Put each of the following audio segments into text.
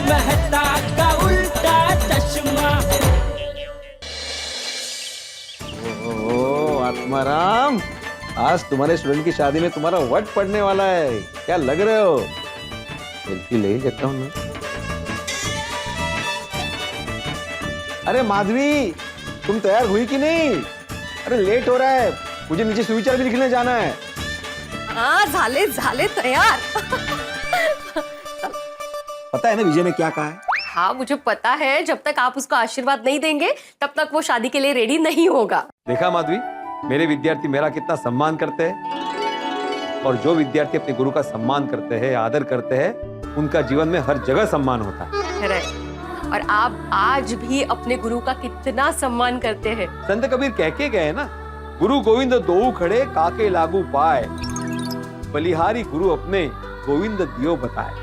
मेहता का उल्टा चश्मा। ओ आत्माराम, आज तुम्हारे स्टूडेंट की शादी में तुम्हारा वट पड़ने वाला है, क्या लग रहे हो? सेल्फी ले ही लेता हूं ना। अरे माधवी, तुम तैयार हुई कि नहीं? अरे लेट हो रहा है, मुझे नीचे सुविचार भी लिखने जाना है। हाँ झाले तैयार। पता है ना विजय ने क्या कहा है? हाँ मुझे पता है, जब तक आप उसको आशीर्वाद नहीं देंगे तब तक वो शादी के लिए रेडी नहीं होगा। देखा माधवी, मेरे विद्यार्थी मेरा कितना सम्मान करते हैं, और जो विद्यार्थी अपने गुरु का सम्मान करते हैं, आदर करते हैं, उनका जीवन में हर जगह सम्मान होता है। और आप आज भी अपने गुरु का कितना सम्मान करते हैं। संत कबीर कह के गए ना, गुरु गोविंद दोऊ खड़े काके लागू पाए, बलिहारी गुरु अपने गोविंद दियो बताए।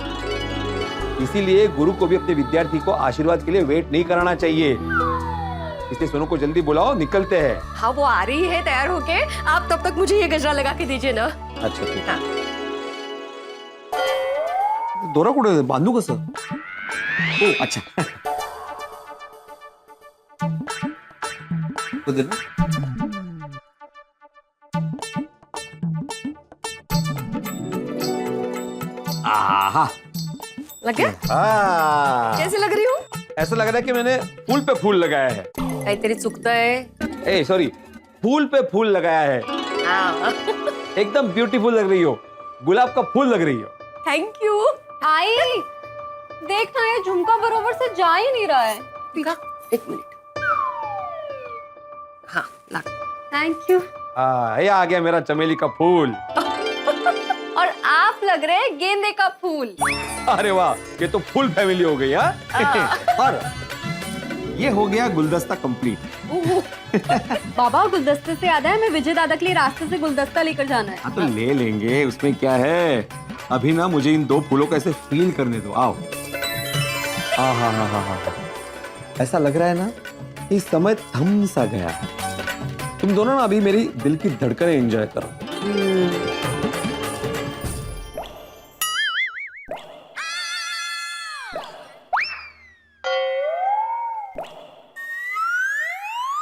इसीलिए गुरु को भी अपने विद्यार्थी को आशीर्वाद के लिए वेट नहीं कराना चाहिए। इसलिए सोनू को जल्दी बुलाओ, निकलते हैं। हाँ वो आ रही है तैयार होके, आप तब तक मुझे ये गजरा लगा के दीजिए ना। अच्छा ठीक है। हाँ। दोरा कुठे बांधू कसं? ओ अच्छा। आहा, लग गया? कैसे लग रही हूँ? ऐसा लग रहा है कि मैंने फूल पे फूल लगाया है। काहीतरी चुकतं है। ए सॉरी, फूल पे फूल लगाया है। हाँ। एकदम ब्यूटीफुल लग रही हो, गुलाब का फूल लग रही हो। Thank you. आई देखना, ये झुमका बरोबर से जा ही नहीं रहा है। एक मिनट। हाँ लग। Thank you. ये आ गया मेरा चमेली का फूल। और आप लग रहे हैं गेंदे का फूल। अरे वाह, ये तो फुल फैमिली हो गई। और ये हो गया गुलदस्ता कंप्लीट। बाबा गुलदस्ते से याद है, हमें विजय दादा के लिए रास्ते से गुलदस्ता लेकर जाना है। हाँ तो ले लेंगे, उसमें क्या है। अभी ना मुझे इन दो फूलों को ऐसे फील करने दो। आओ। हाँ, ऐसा लग रहा है ना कि समय थम सा गया है। तुम दोनों ना अभी मेरी दिल की धड़कनें एंजॉय करो।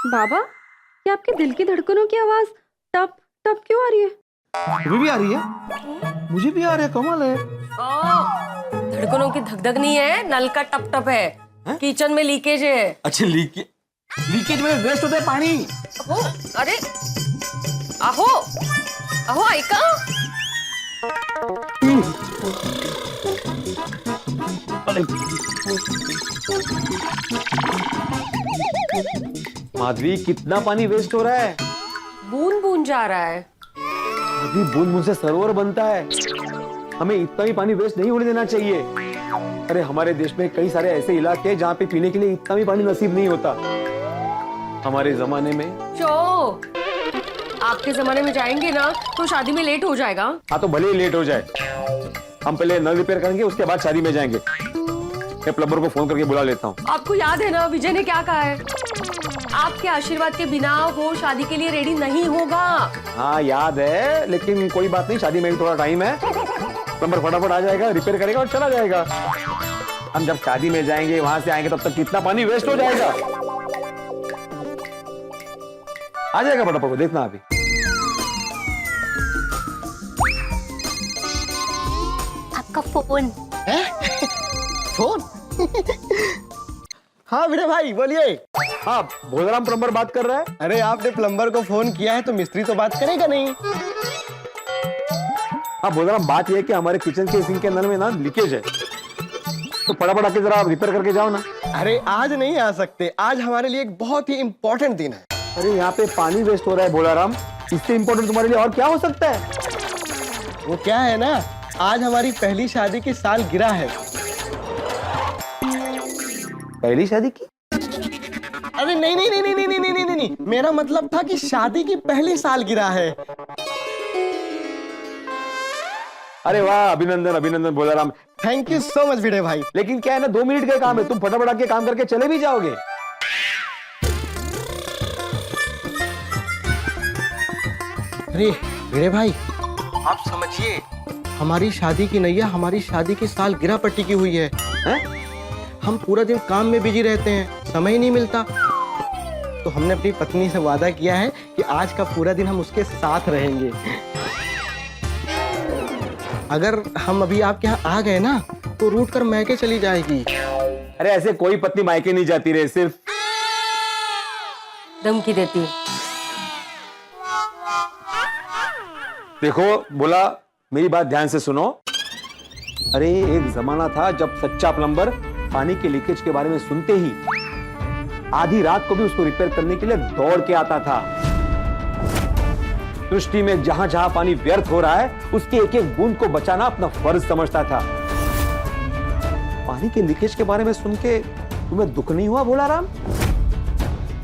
बाबा, क्या आपके दिल की धड़कनों की आवाज टप टप क्यों आ रही है? तुम्हें भी आ रही है? मुझे भी आ रहा है, कमाल है। धड़कनों की धक-धक नहीं है, नल का टप टप है। किचन में लीकेज है। अच्छा लीकेज में वेस्ट होता है पानी। अरे अहो अहो ऐका। माधवी, कितना पानी वेस्ट हो रहा है? बूंद बूंद जा रहा है। अभी बूंद बूंद से सरोवर बनता है। हमें इतना भी पानी वेस्ट नहीं होने देना चाहिए। अरे हमारे देश में कई सारे ऐसे इलाके हैं जहाँ पे पीने के लिए इतना भी पानी नसीब नहीं होता। हमारे जमाने में आपके जमाने में जाएंगे ना तो शादी में लेट हो जाएगा। हाँ तो भले ही लेट हो जाए, हम पहले नल रिपेयर करेंगे, उसके बाद शादी में जाएंगे। मैं प्लम्बर को फोन करके बुला लेता हूँ। आपको याद है ना विजय ने क्या कहा है? आपके आशीर्वाद के बिना वो शादी के लिए रेडी नहीं होगा। हाँ याद है, लेकिन कोई बात नहीं, शादी में भी थोड़ा टाइम है। प्लम्बर फटाफट आ जाएगा, रिपेयर करेगा और चला जाएगा। हम जब शादी में जाएंगे, वहां से आएंगे, तब तक कितना पानी वेस्ट हो जाएगा। आ जाएगा फटाफट, देखना अभी। आपका फोन है? फोन? हाँ विजय भाई बोलिए। हाँ, भोलाराम प्लम्बर बात कर रहा है। अरे आपने प्लम्बर को फोन किया है तो मिस्त्री तो बात करेगा नहीं। हाँ भोलाराम, बात यह है कि हमारे किचन के सिंक के नल में ना लीकेज है, तो फटाफट आके जरा रिपेयर करके जाओ ना। अरे आज नहीं आ सकते, आज हमारे लिए एक बहुत ही इम्पोर्टेंट दिन है। अरे यहाँ पे पानी वेस्ट हो रहा है भोलाराम, इससे इम्पोर्टेंट तुम्हारे लिए और क्या हो सकता है? वो क्या है ना, आज हमारी पहली शादी की सालगिरह है। पहली शादी की? अरे नहीं नहीं नहीं नहीं नहीं नहीं नहीं नहीं, मेरा मतलब था कि शादी की पहली सालगिरह है। अरे वाह, अभिनंदन अभिनंदन Bholaram. Thank you so much Vijay भाई। लेकिन क्या है ना, 2 मिनट का काम है, तुम फटाफट आके काम करके चले भी जाओगे। अरे विजय भाई, आप समझिए, हमारी शादी की नैया हमारी शादी की सालगिरह पर टिकी हुई है। हम पूरा दिन काम में बिजी रहते हैं, समय ही नहीं मिलता। तो हमने अपनी पत्नी से वादा किया है कि आज का पूरा दिन हम उसके साथ रहेंगे। अगर हम अभी आपके यहाँ आ गए ना तो रूठ कर मैके चली जाएगी। अरे ऐसे कोई पत्नी मायके नहीं जाती रे, सिर्फ धमकी देती है। देखो बोला, मेरी बात ध्यान से सुनो। अरे एक जमाना था जब सच्चा प्लम्बर पानी के लीकेज के बारे में सुनते ही आधी रात को भी उसको रिपेयर करने के लिए दौड़ के आता था। सृष्टि में जहां जहां पानी व्यर्थ हो रहा है उसके एक एक बूंद को बचाना अपना फर्ज समझता था। पानी के लीकेज के बारे में सुन के तुम्हें दुख नहीं हुआ भोलाराम?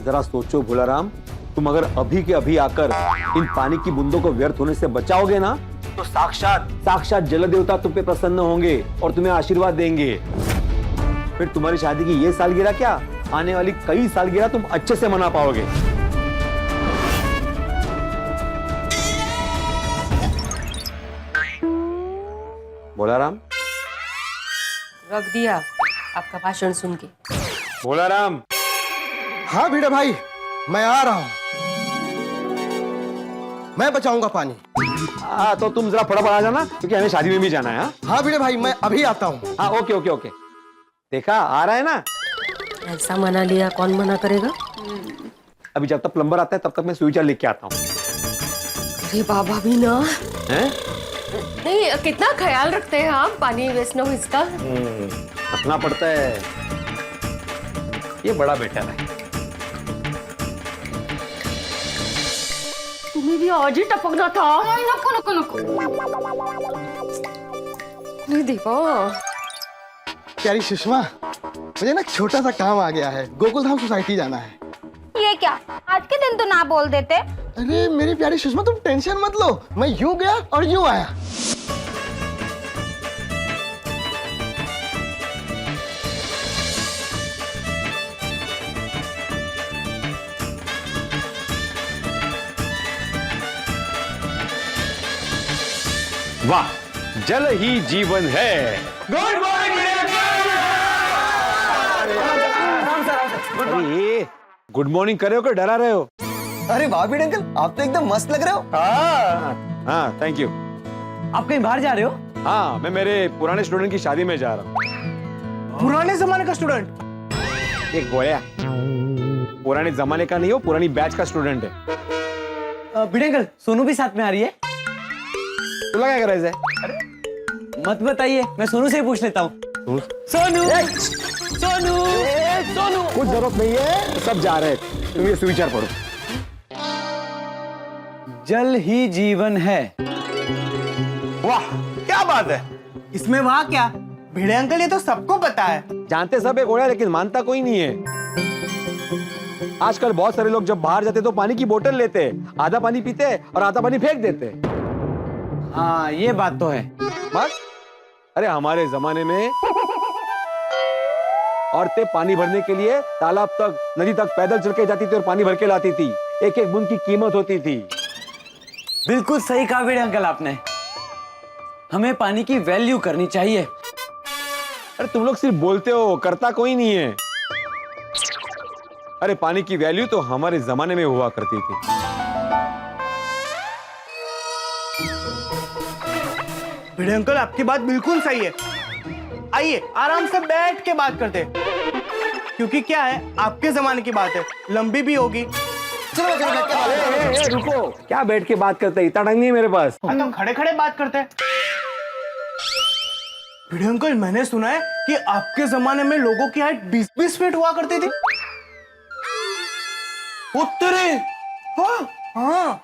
जरा सोचो भोलाराम, तुम अगर अभी के अभी आकर इन पानी की बूंदों को व्यर्थ होने से बचाओगे ना तो साक्षात जल देवता तुम पे प्रसन्न होंगे और तुम्हें आशीर्वाद देंगे। फिर तुम्हारी शादी की ये सालगिरह क्या, आने वाली कई सालगिरह तुम अच्छे से मना पाओगे। भोलाराम, रख दिया आपका भाषण सुन के। भोलाराम। हाँ भिड़े भाई, मैं आ रहा हूं, मैं बचाऊंगा पानी। हाँ तो तुम जरा फटाफट आ जाना क्योंकि हमें शादी में भी जाना है। हाँ भिड़े भाई, मैं अभी आता हूँ। हाँ ओके ओके ओके, देखा आ रहा है ना। ऐसा मना लिया, कौन मना करेगा? अभी जब तक प्लम्बर आता है तब तक मैं स्विच लेके आता हूँ। अरे बाबा भी ना हैं? नहीं, कितना ख्याल रखते हैं आप, पानी वेस्ट ना हो इसका। रखना पड़ता है, ये बड़ा बेटर है। तुम्हें भी आज ही टपकना था। नको। नहीं देवा। प्यारी सुषमा, मुझे ना छोटा सा काम आ गया है, गोकुलधाम सोसाइटी जाना है। ये क्या, आज के दिन तो ना बोल देते। अरे मेरी प्यारी सुषमा, तुम टेंशन मत लो, मैं यूं गया और यूं आया। वाह, जल ही जीवन है। Good morning. अरे गुड मॉर्निंग कर रहे हो कि डरा रहे हो? अरे वाह भिड़े अंकल, आप तो एकदम मस्त लग रहे हो। हाँ थैंक यू। आप कहीं बाहर जा रहे हो? हाँ, मैं मेरे पुराने स्टूडेंट की शादी में जा रहा हूँ। पुराने जमाने का स्टूडेंट? ये गोया पुराने जमाने का नहीं हो, पुरानी बैच का स्टूडेंट है। भिड़े अंकल, सोनू भी साथ में आ रही है? तो लगा कर ऐसे? मत बताइए, मैं सोनू से ही पूछ लेता हूँ। सोनू सोनू सोनू। कुछ जरूरत नहीं है, सब जा रहे हैं, तुम ये स्विचर पढ़ो। जल ही जीवन है। वाह क्या बात है। इसमें वाह क्या, भिड़े अंकल ये तो सबको पता है। जानते सब है गोया, लेकिन मानता कोई नहीं है। आजकल बहुत सारे लोग जब बाहर जाते तो पानी की बोतल लेते, आधा पानी पीते और आधा पानी फेंक देते। हाँ ये बात तो है। बस अरे हमारे जमाने में औरतें पानी भरने के लिए तालाब तक, नदी तक पैदल चल के जाती थी और पानी भर के लाती थी। एक एक बूंद की कीमत होती थी। बिल्कुल सही कहा भिड़े अंकल आपने, हमें पानी की वैल्यू करनी चाहिए। अरे तुम लोग सिर्फ बोलते हो, करता कोई नहीं है। अरे पानी की वैल्यू तो हमारे जमाने में हुआ करती थी। भिड़े अंकल आपकी बात बिल्कुल सही है। आइए आराम से बैठ के बात करते हैं, क्योंकि क्या है, आपके जमाने की बात है, लंबी भी होगी। चलो चलो बैठ के बात करते हैं। रुको, क्या बैठ के बात करते, इतना टाइम नहीं है मेरे पास। तो खड़े खड़े बात करते हैं। भिड़े अंकल, मैंने सुना है कि आपके जमाने में लोगों की हाइट 20-20 फीट हुआ करती थी। उत्तरे हाँ हाँ।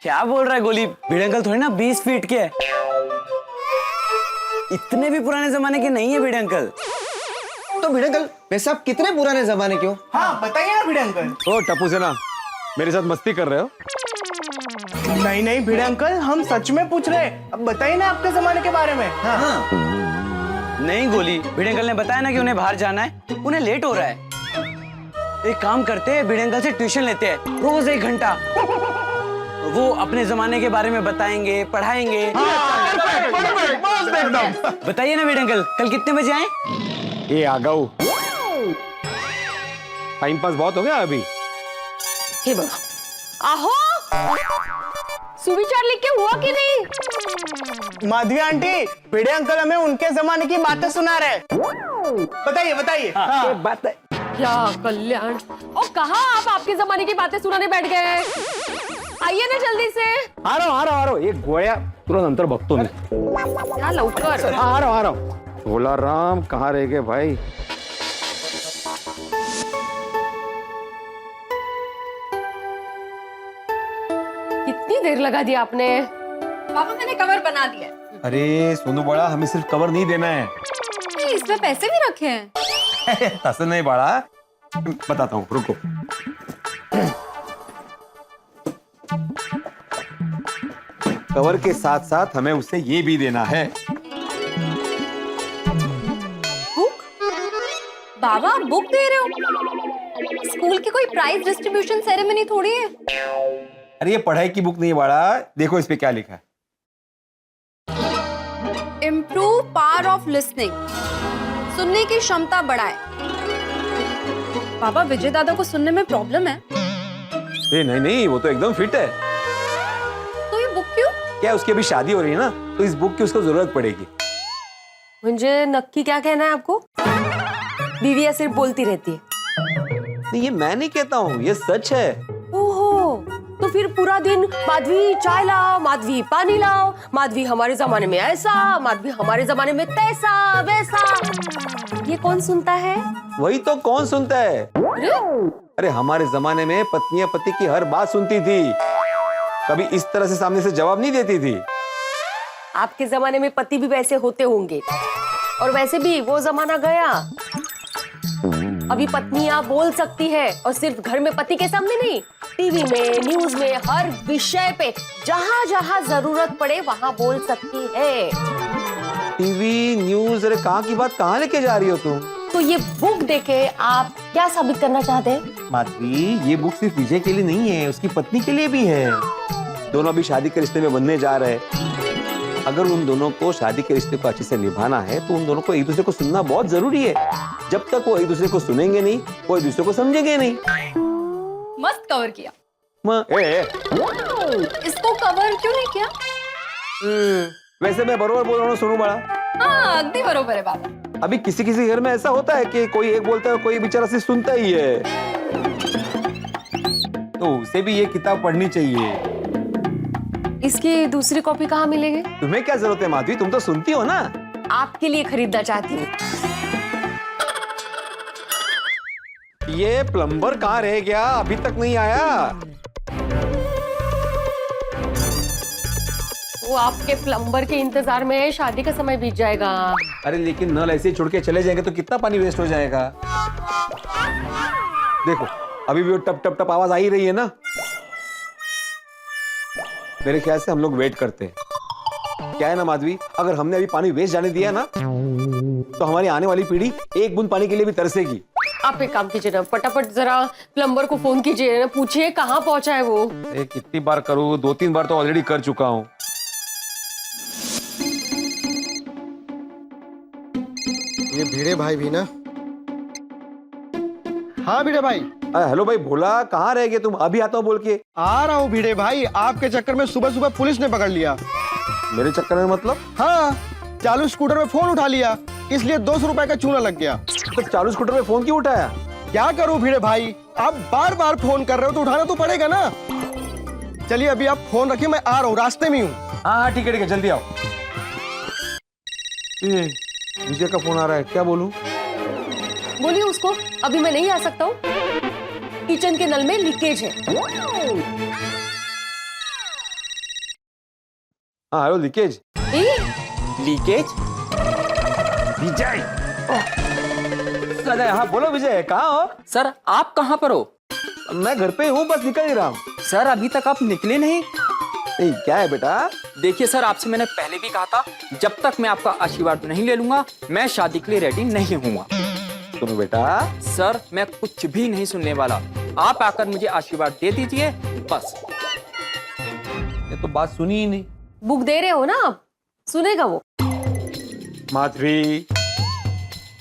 क्या बोल रहा है गोली, भिड़े अंकल थोड़ी ना 20 फीट के है। इतने भी पुराने जमाने के नहीं है भिड़े अंकल। तो भिड़े अंकल, वैसे आप कितने पुराने जमाने के हो? हाँ बताइए ना भिड़े अंकल। ओ टप्पू सेना, मेरे साथ मस्ती कर रहे हो? नहीं नहीं भिड़े अंकल, हम सच में पूछ रहे हैं। अब बताइए ना आपके जमाने के बारे में। हाँ। नहीं गोली, भिड़े अंकल ने बताया ना कि उन्हें बाहर जाना है, उन्हें लेट हो रहा है। एक काम करते हैं, भिड़े अंकल से ट्यूशन लेते हैं, रोज 1 घंटा। वो अपने जमाने के बारे में बताएंगे, पढ़ाएंगे। बताइए ना भिड़े अंकल, कल कितने बजे आए? ये आ गऊ। टाइम पास बहुत हो गया अभी। हे बाबा, आहो सुविचार लिख के हुआ कि नहीं? माधवी आंटी, भिड़े अंकल हमें उनके जमाने की बातें सुना रहे। बताइए बताइए। ये बात है। क्या कल्याण, और कहा आप आपके जमाने की बातें सुनाने बैठ गए? आइए ना जल्दी से। आ रहा हूँ। ये गोया तुरंत अंतर भक्तों में। क्या लौकर। आ रहा हूँ। भोला राम कहाँ रह गए भाई? कितनी देर लगा दी आपने? पापा मैंने कवर बना दिया। अरे सोनू बड़ा, हमें सिर्फ कवर नहीं देना है। इसमें पैसे भी रखे हैं। तस नहीं बड़ा, बताता हूँ, रुको। कवर के साथ साथ हमें उसे ये भी देना है। बुक? बाबा आप बुक दे रहे हो? स्कूल की कोई प्राइज डिस्ट्रीब्यूशन सेरेमनी थोड़ी है। अरे ये पढ़ाई की बुक नहीं बड़ा, देखो इस पे क्या लिखा है। इम्प्रूव पावर ऑफ लिसनिंग, सुनने की क्षमता बढ़ाए। बाबा विजय दादा को सुनने में प्रॉब्लम है। नहीं, वो तो एकदम फिट है। तो ये बुक क्यों? क्या उसकी अभी शादी हो रही है ना, तो इस बुक की उसको जरूरत पड़ेगी। मुझे नक्की क्या कहना है आपको? बीविया सिर्फ बोलती रहती है। नहीं, ये मैं नहीं कहता हूँ, ये सच है। ओहो, तो फिर पूरा दिन माधवी चाय लाओ, माधवी पानी लाओ, माधवी हमारे जमाने में ऐसा, माधवी हमारे जमाने में तैसा वैसा। ये कौन सुनता है? वही तो, कौन सुनता है? अरे हमारे जमाने में पत्नियां पति की हर बात सुनती थी, कभी इस तरह से सामने से जवाब नहीं देती थी। आपके जमाने में पति भी वैसे होते होंगे, और वैसे भी वो जमाना गया। अभी पत्नियां बोल सकती है, और सिर्फ घर में पति के सामने नहीं, टीवी में, न्यूज में, हर विषय पे जहाँ जहाँ जरूरत पड़े वहाँ बोल सकती है। टीवी, न्यूज, अरे कहाँ की बात कहाँ लेके जा रही हो तुम? तो ये बुक देके आप क्या साबित करना चाहते हैं? माधवी, ये बुक सिर्फ विजय के लिए नहीं है, उसकी पत्नी के लिए भी है। दोनों अभी शादी के रिश्ते में बनने जा रहे हैं। अगर उन दोनों को शादी के रिश्ते को अच्छे से निभाना है, तो उन दोनों को एक दूसरे को सुनना बहुत जरूरी है। जब तक वो एक दूसरे को सुनेंगे नहीं, वो एक दूसरे को समझेंगे नहीं। मस्त कवर किया। इसको कवर क्यों नहीं किया? वैसे मैं बरोबर बोल रहा हूँ सोनू बड़ा। हाँ अगदी बरोबर है बाबा। अभी किसी किसी घर में ऐसा होता है कि कोई एक बोलता है, कोई बेचारा सिर्फ सुनता ही है। तो उसे भी ये किताब पढ़नी चाहिए। इसकी दूसरी कॉपी कहाँ मिलेगी? तुम्हें क्या जरूरत है माधवी, तुम तो सुनती हो ना। आपके लिए खरीदना चाहती हूँ। ये प्लम्बर कहाँ रह गया, अभी तक नहीं आया। वो आपके प्लम्बर के इंतजार में शादी का समय बीत जाएगा। अरे लेकिन नल ऐसे ही छोड़ के चले जाएंगे तो कितना पानी वेस्ट हो जाएगा। देखो अभी भी वो टप टप टप आवाज आ ही रही है ना। मेरे ख्याल से हम लोग वेट करते हैं। क्या है ना माधवी, अगर हमने अभी पानी वेस्ट जाने दिया ना, तो हमारी आने वाली पीढ़ी एक बूंद पानी के लिए भी तरसेगी। आप एक काम कीजिए ना, फटाफट जरा प्लम्बर को फोन कीजिए ना, पूछिए कहाँ पहुंचा है वो। कितनी बार करूँ, 2-3 बार तो ऑलरेडी कर चुका हूँ। ये भिड़े भाई भी ना। हाँ भिड़े भाई। हेलो भाई भोला, कहाँ रह गए तुम? अभी आता हूँ बोल के। आ रहा हूँ भिड़े भाई, आपके चक्कर में सुबह सुबह पुलिस ने पकड़ लिया। मेरे चक्कर में मतलब? हाँ, चालू स्कूटर में फोन उठा लिया, इसलिए 200 रुपए का चूना लग गया। तो चालू स्कूटर में फोन क्यों उठाया? क्या करूँ भिड़े भाई, आप बार बार फोन कर रहे हो तो उठाना तो पड़ेगा ना। चलिए अभी आप फोन रखिए, मैं आ रहा हूँ, रास्ते में हूँ। हाँ ठीक है, जल्दी आओ। विजय का फोन आ रहा है, क्या बोलूं? बोलिए उसको अभी मैं नहीं आ सकता हूँ, किचन के नल में लीकेज है। हाँ हेलो, लीकेज? लीकेज? विजय, हाँ बोलो विजय, कहाँ हो? सर आप कहाँ पर हो? मैं घर पे हूँ, बस निकल ही रहा हूँ। सर अभी तक आप निकले नहीं। क्या है बेटा? देखिए सर, आपसे मैंने पहले भी कहा था, जब तक मैं आपका आशीर्वाद नहीं ले लूंगा मैं शादी के लिए रेडी नहीं हूँगा। सुनो बेटा। सर मैं कुछ भी नहीं सुनने वाला, आप आकर मुझे आशीर्वाद दे दीजिए बस। ये तो बात सुनी ही नहीं। बुक दे रहे हो ना आप, सुनेगा वो। माधवी,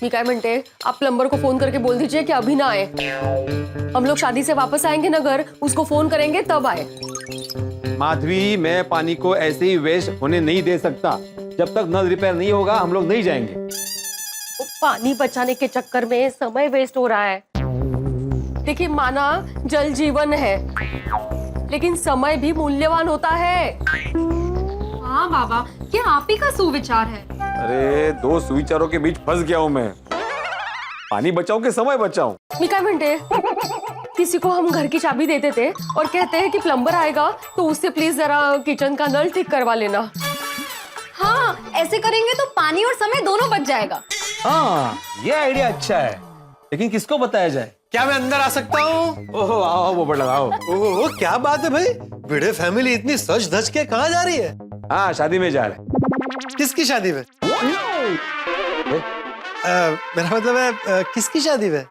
मी काय म्हणते, आप प्लम्बर को फोन करके बोल दीजिए कि अभी ना आए। हम लोग शादी से वापस आएंगे ना घर, उसको फोन करेंगे तब आए। माधवी, मैं पानी को ऐसे ही वेस्ट होने नहीं दे सकता। जब तक नल रिपेयर नहीं होगा हम लोग नहीं जाएंगे। वो पानी बचाने के चक्कर में समय वेस्ट हो रहा है। देखिए, माना जल जीवन है, लेकिन समय भी मूल्यवान होता है। हाँ बाबा, क्या आप ही का सुविचार है। अरे, दो सुविचारों के बीच फंस गया हूं मैं। पानी बचाओ कि समय बचाओ? मी काय म्हणते, किसी को हम घर की चाबी दे देते और कहते हैं कि प्लम्बर आएगा तो उससे प्लीज जरा किचन का नल ठीक करवा लेना। हाँ, ऐसे करेंगे तो पानी और समय दोनों बच जाएगा। हाँ, ये आइडिया अच्छा है, लेकिन किसको बताया जाए? क्या मैं अंदर आ सकता हूँ? ओहो, आओ वो बड़ा आओ। ओहो, क्या बात है भाई, भिड़े फैमिली इतनी सज धज के कहाँ जा रही है? हाँ, शादी में जा रहे। किसकी शादी में? मेरा मतलब है किसकी शादी में?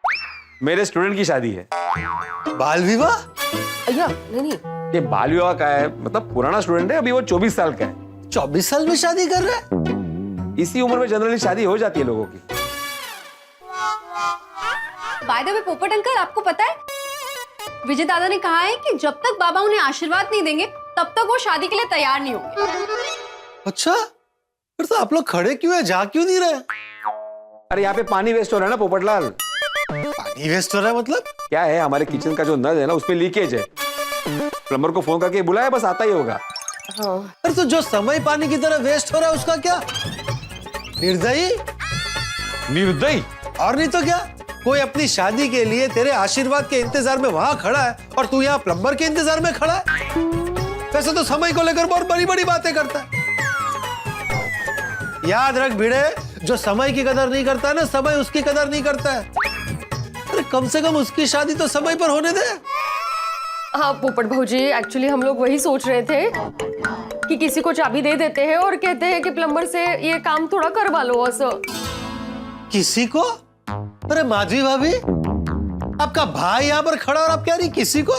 मेरे स्टूडेंट की शादी है। बाल विवाह? अय्या, नहीं। ये बाल विवाह का है, मतलब पुराना स्टूडेंट है, अभी वो 24 साल का है। 24 साल में शादी कर रहा है? इसी उम्र में जनरली शादी हो जाती है लोगों की। बाय द वे पोपट अंकल, आपको पता है विजय दादा ने कहा है कि जब तक बाबा उन्हें आशीर्वाद नहीं देंगे तब तक वो शादी के लिए तैयार नहीं होंगे। अच्छा, फिर तो आप लोग खड़े क्यों है, जा क्यों नहीं रहे? अरे यहाँ पे पानी वेस्ट हो रहा है ना पोपटलाल। पानी वेस्ट हो रहा है मतलब? क्या है, हमारे किचन का जो नल है ना उसमें लीकेज है। प्लम्बर को फोन करके बुलाया, बस आता ही होगा। हाँ। अरे तो जो समय पानी की तरह वेस्ट हो रहा है उसका क्या? निर्दयी? निर्दयी? और नहीं तो क्या, कोई अपनी शादी के लिए तेरे आशीर्वाद के इंतजार में वहां खड़ा है और तू यहाँ प्लम्बर के इंतजार में खड़ा है। वैसे तो समय को लेकर बहुत बड़ी बड़ी बातें करता है। याद रख भिड़े, जो समय की कदर नहीं करता है ना, समय उसकी कदर नहीं करता है। अरे कम से कम उसकी शादी तो समय पर होने दे। हाँ पोपट भाऊजी, एक्चुअली हम लोग वही सोच रहे थे कि किसी को चाबी दे देते हैं और कहते हैं कि प्लम्बर से ये काम थोड़ा करवा लो। असो किसी को? अरे माधवी भाभी, आपका भाई यहाँ पर खड़ा और आप कह रही किसी को?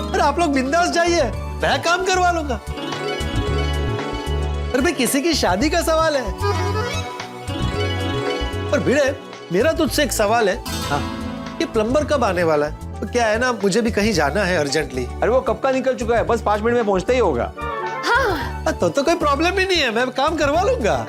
अरे आप लोग बिंदास जाइए, मैं काम करवा लूंगा। अरे भाई, किसी की शादी का सवाल है। और भिड़े, मेरा तुझसे एक सवाल है। हाँ। ये प्लम्बर कब आने वाला है? तो क्या है ना, मुझे भी कहीं जाना है अर्जेंटली। अरे वो कब का निकल चुका है, बस 5 मिनट में पहुंचता ही होगा। हाँ। तो कोई प्रॉब्लम ही नहीं है, मैं काम करवा लूंगा।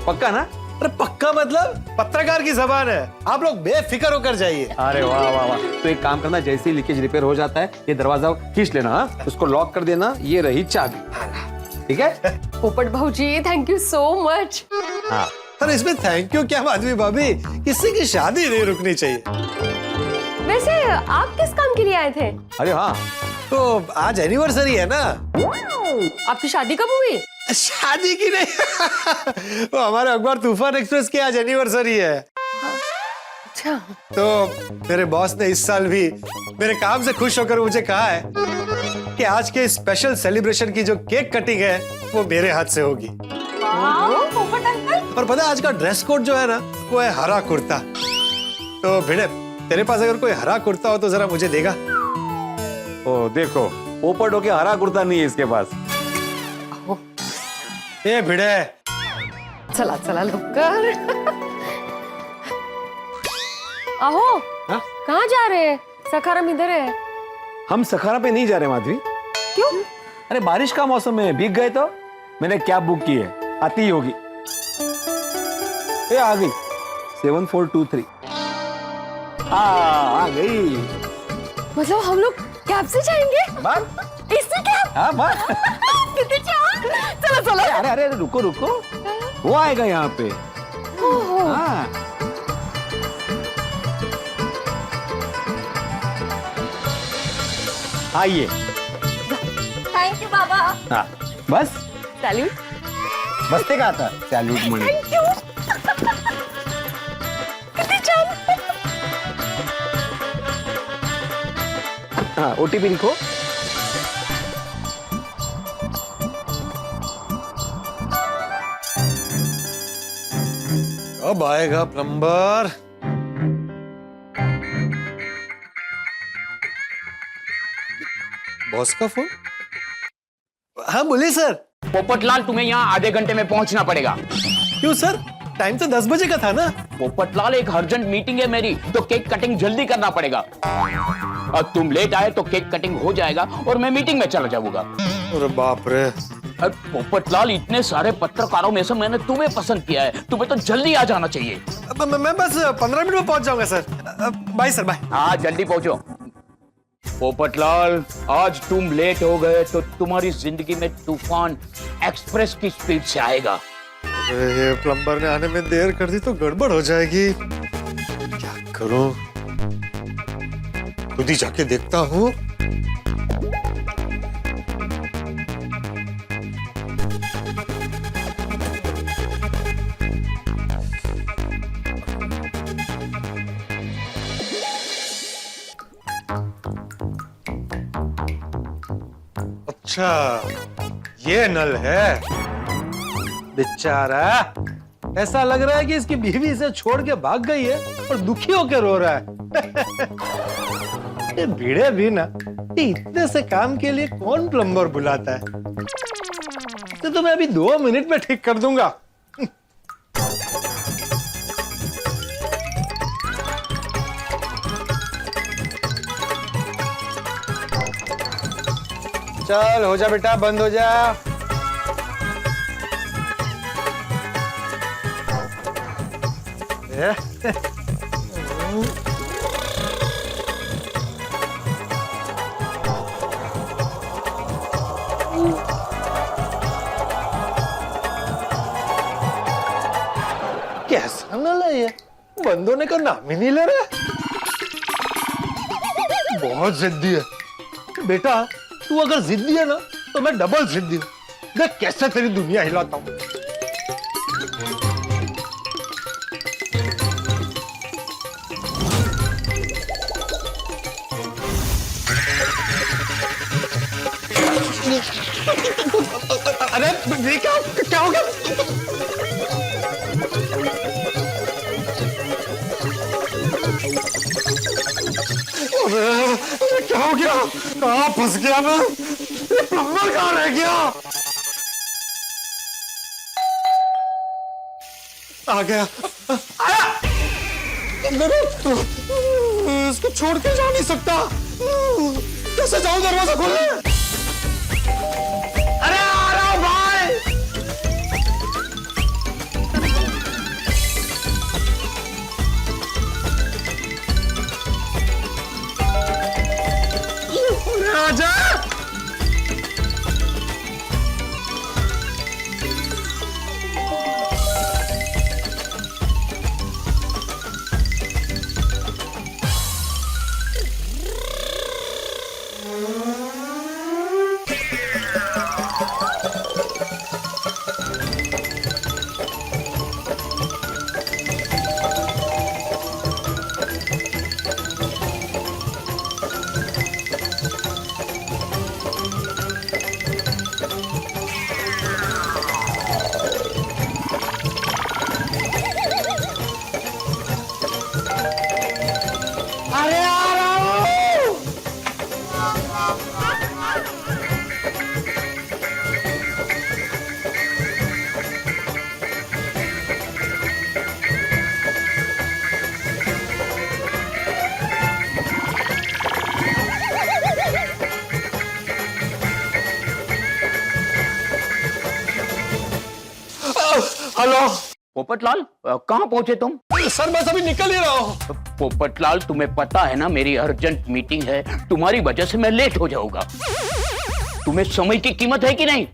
पक्का ना? अरे पक्का मतलब पत्रकार की जबान है, आप लोग बेफिक्र होकर जाइए। अरे वाह वाह वाह। तो एक काम करना, जैसे ही लीकेज रिपेयर हो जाता है ये दरवाजा खींच लेना। हाँ, उसको लॉक कर देना, ये रही चाबी। ठीक है पोपट भाऊजी, थैंक यू सो मच। हाँ। अरे इसमें थैंक यू क्या माधवी भाभी, किसी की शादी नहीं रुकनी चाहिए। वैसे आप किस काम के लिए आए थे? अरे हाँ, तो आज एनिवर्सरी है ना। आपकी शादी कब हुई? शादी की नहीं वो हमारे अखबार तूफान एक्सप्रेस की आज एनिवर्सरी है। अच्छा। तो मेरे बॉस ने इस साल भी मेरे काम से खुश होकर मुझे कहा है कि आज के स्पेशल सेलिब्रेशन की जो केक कटिंग है वो मेरे हाथ से होगी। पोपट अंकल, और पता है आज का ड्रेस कोड जो है ना, वो है हरा कुर्ता। तो भिड़े, तेरे पास अगर कोई हरा कुर्ता हो तो जरा मुझे देगा। ओ देखो, पोपट होके हरा कुर्ता नहीं है इसके पास। ये भिड़े, चला चला लवकर। आहो, कहाँ जा रहे हैं? सखाराम इधर है। हम सखारा पे नहीं जा रहे माधवी। क्यों? अरे बारिश का मौसम है, भीग गए तो। मैंने कैब बुक की है, आती ही होगी। ये आ गई 7423। आ गई। मतलब हम लोग कैब से जाएंगे? बात इससे कैब? हाँ बात। कितनी चाह। चलो चलो। अरे अरे रुको रुको, वो आएगा यहाँ पे। हाँ। आइए। थैंक यू बाबा। हाँ बस सैल्यूट। बसते का था सैल्यूट मणि। Thank you. कितनी चाह। हाँ, ओटीपी लिखो। अब आएगा प्लम्बर। बॉस का फोन? हाँ बोलिए सर। पोपटलाल, तुम्हें यहाँ आधे घंटे में पहुंचना पड़ेगा। क्यों सर? टाइम तो 10 बजे का था ना। पोपटलाल, एक अर्जेंट मीटिंग है मेरी, तो केक कटिंग जल्दी करना पड़ेगा। अब तुम लेट आए तो केक कटिंग हो जाएगा और मैं मीटिंग में चला जाऊंगा। अरे बाप रे। पोपटलाल, इतने सारे पत्रकारों में से मैंने तुम्हें पसंद किया है, तुम्हें तो जल्दी आ जाना चाहिए। मैं बस 15 मिनट में पहुंच जाऊंगा सर। Bye sir, bye. हाँ, जल्दी पहुंचो। पोपटलाल, आज तुम लेट हो गए तो तुम्हारी जिंदगी में तूफान एक्सप्रेस की स्पीड से आएगा। ये प्लम्बर ने आने में देर कर दी तो गड़बड़ हो जाएगी। क्या करूं? खुद ही जाके देखता हूं। अच्छा, ये नल है। बेचारा, ऐसा लग रहा है कि इसकी बीवी इसे छोड़ के भाग गई है और दुखी होकर रो रहा है। ये भिड़े भी ना, ये इतने से काम के लिए कौन प्लम्बर बुलाता है? तो मैं अभी 2 मिनट में ठीक कर दूंगा। चल हो जा बेटा, बंद हो जा। कैसा नल है ये? बंद होने का नाम ही नहीं ले रहा। बहुत जिद्दी है बेटा। तू अगर जिद्दी है ना तो मैं डबल जिद्दी हूं। देख कैसे तेरी दुनिया हिलाता हूं। अरे क्या हो गया? क्या हो गया? कहाँ फंस गया मैं? प्लम्बर कहाँ रह गया? आ गया। इसको छोड़ के जा नहीं सकता। कैसे जाऊं दरवाजा खोलने? अरे आ रहा हूं भाई। राजा, हेलो पोपटलाल, कहाँ पहुंचे तुम? सर बस अभी निकल ही रहा हूँ। पोपटलाल, तुम्हें पता है ना मेरी अर्जेंट मीटिंग है, तुम्हारी वजह से मैं लेट हो जाऊंगा। तुम्हें समय की कीमत है कि नहीं?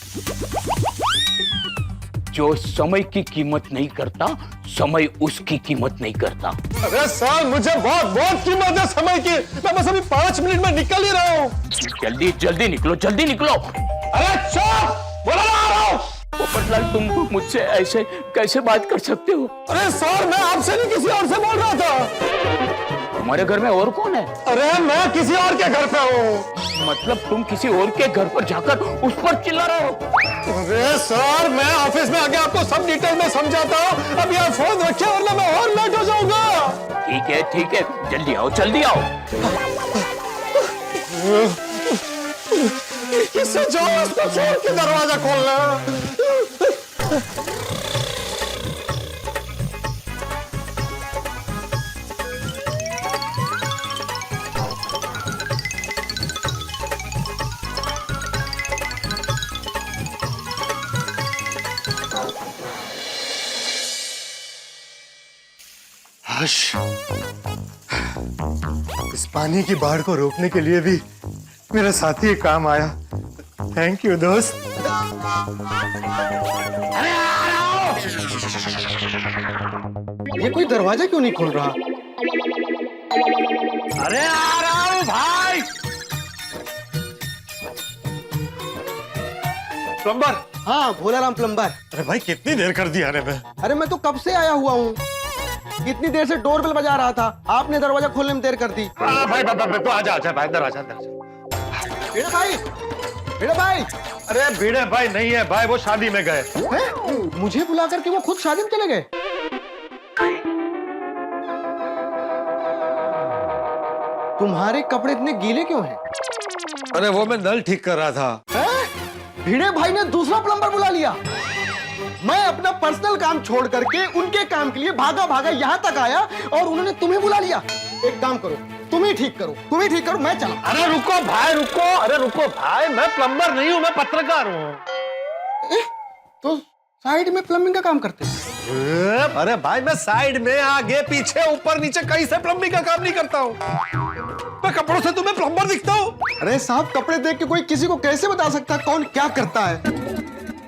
जो समय की कीमत नहीं करता, समय उसकी कीमत नहीं करता। अरे सर, मुझे बहुत बहुत कीमत है समय की। मैं बस अभी 5 मिनट में निकल ही रहा हूँ। जल्दी जल्दी निकलो, जल्दी निकलो। अरे चुप, बोला ना आ रहा हूँ। पोपटलाल, तुम मुझसे ऐसे कैसे बात कर सकते हो? अरे सर, मैं आपसे नहीं किसी और से बोल रहा था। तुम्हारे घर में और कौन है? अरे मैं किसी और के घर पे हूँ। मतलब तुम किसी और के घर पर जाकर उस पर चिल्ला रहे हो? अरे सर, मैं ऑफिस में आके आपको सब डिटेल में समझाता हूँ। अब यार फोन रखिए वरना मैं और लेट हो जाऊंगा। ठीक है, जल्दी आओ, जल्दी आओ। किससे जाओ, उसको छोड़ के दरवाजा खोलना। हश, इस पानी की बाढ़ को रोकने के लिए भी मेरा साथी काम आया। थैंक यू दोस्त। ये कोई दरवाजा क्यों नहीं खोल रहा? अरे आ रहा हूं भाई। प्लम्बर। हाँ, भोलाराम प्लम्बर। अरे भाई कितनी देर कर दी आने में? अरे मैं तो कब से आया हुआ हूँ, कितनी देर से डोरबेल बजा रहा था, आपने दरवाजा खोलने में देर कर दी। भाई तो आजा भाई, अंदर आजा। भिड़े भाई, भिड़े भाई। अरे भिड़े भाई नहीं है भाई, वो शादी में गए। हैं? मुझे बुला करके वो खुद शादी में चले गए? तुम्हारे कपड़े इतने गीले क्यों हैं? अरे वो मैं नल ठीक कर रहा था। भिड़े भाई ने दूसरा प्लम्बर बुला लिया। मैं अपना पर्सनल काम छोड़ करके उनके काम के लिए भागा भागा यहाँ तक आया और उन्होंने तुम्हें बुला लिया। एक काम करो, तुम ही ठीक करो, मैं चला। अरे रुको भाई, रुको भाई, मैं प्लम्बर नहीं हूँ, मैं पत्रकार हूँ। तो साइड में प्लम्बिंग का काम करते हैं? अरे भाई मैं साइड में, आगे पीछे ऊपर नीचे कहीं से प्लम्बिंग का काम नहीं करता हूँ। मैं कपड़ों से तुम्हें प्लम्बर दिखता हूँ? अरे साहब, कपड़े देख के कोई किसी को कैसे बता सकता कौन क्या करता है?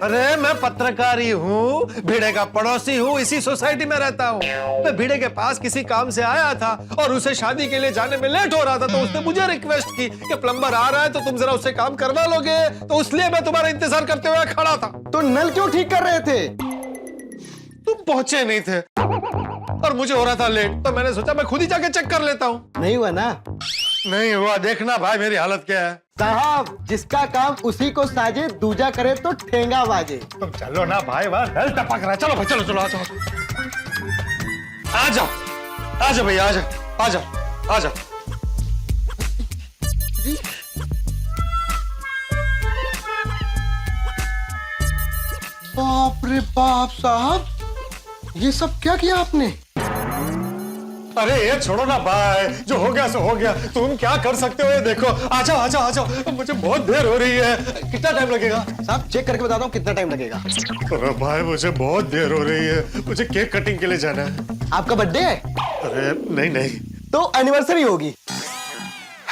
अरे मैं पत्रकार ही हूँ, भिड़े का पड़ोसी हूँ, इसी सोसाइटी में रहता हूँ। मैं भिड़े के पास किसी काम से आया था और उसे शादी के लिए जाने में लेट हो रहा था, तो उसने मुझे रिक्वेस्ट की कि प्लम्बर आ रहा है तो तुम जरा उससे काम करवा लोगे, तो इसलिए मैं तुम्हारा इंतजार करते हुए खड़ा था। तो नल क्यों ठीक कर रहे थे? तुम पहुंचे नहीं थे और मुझे हो रहा था लेट, तो मैंने सोचा मैं खुद ही जाके चेक कर लेता हूँ। नहीं हुआ ना? नहीं हुआ। देखना भाई मेरी हालत क्या है। साहब, जिसका काम उसी को साजे, दूजा करे तो ठेंगा बाजे। तुम चलो ना भाई, वहां नल टपक रहा है। चलो भाई, चलो आ जाओ भैया, आ जाओ। बाप रे बाप साहब, ये सब क्या किया आपने? अरे ये छोड़ो ना भाई, जो हो गया सो हो गया, तुम क्या कर सकते हो ये देखो। आ जाओ, मुझे बहुत देर हो रही है। कितना टाइम लगेगा? साहब चेक करके बताता हूँ कितना टाइम लगेगा। अरे भाई मुझे बहुत देर हो रही है, मुझे केक कटिंग के लिए जाना है। आपका बर्थडे है? अरे नहीं। तो एनिवर्सरी होगी।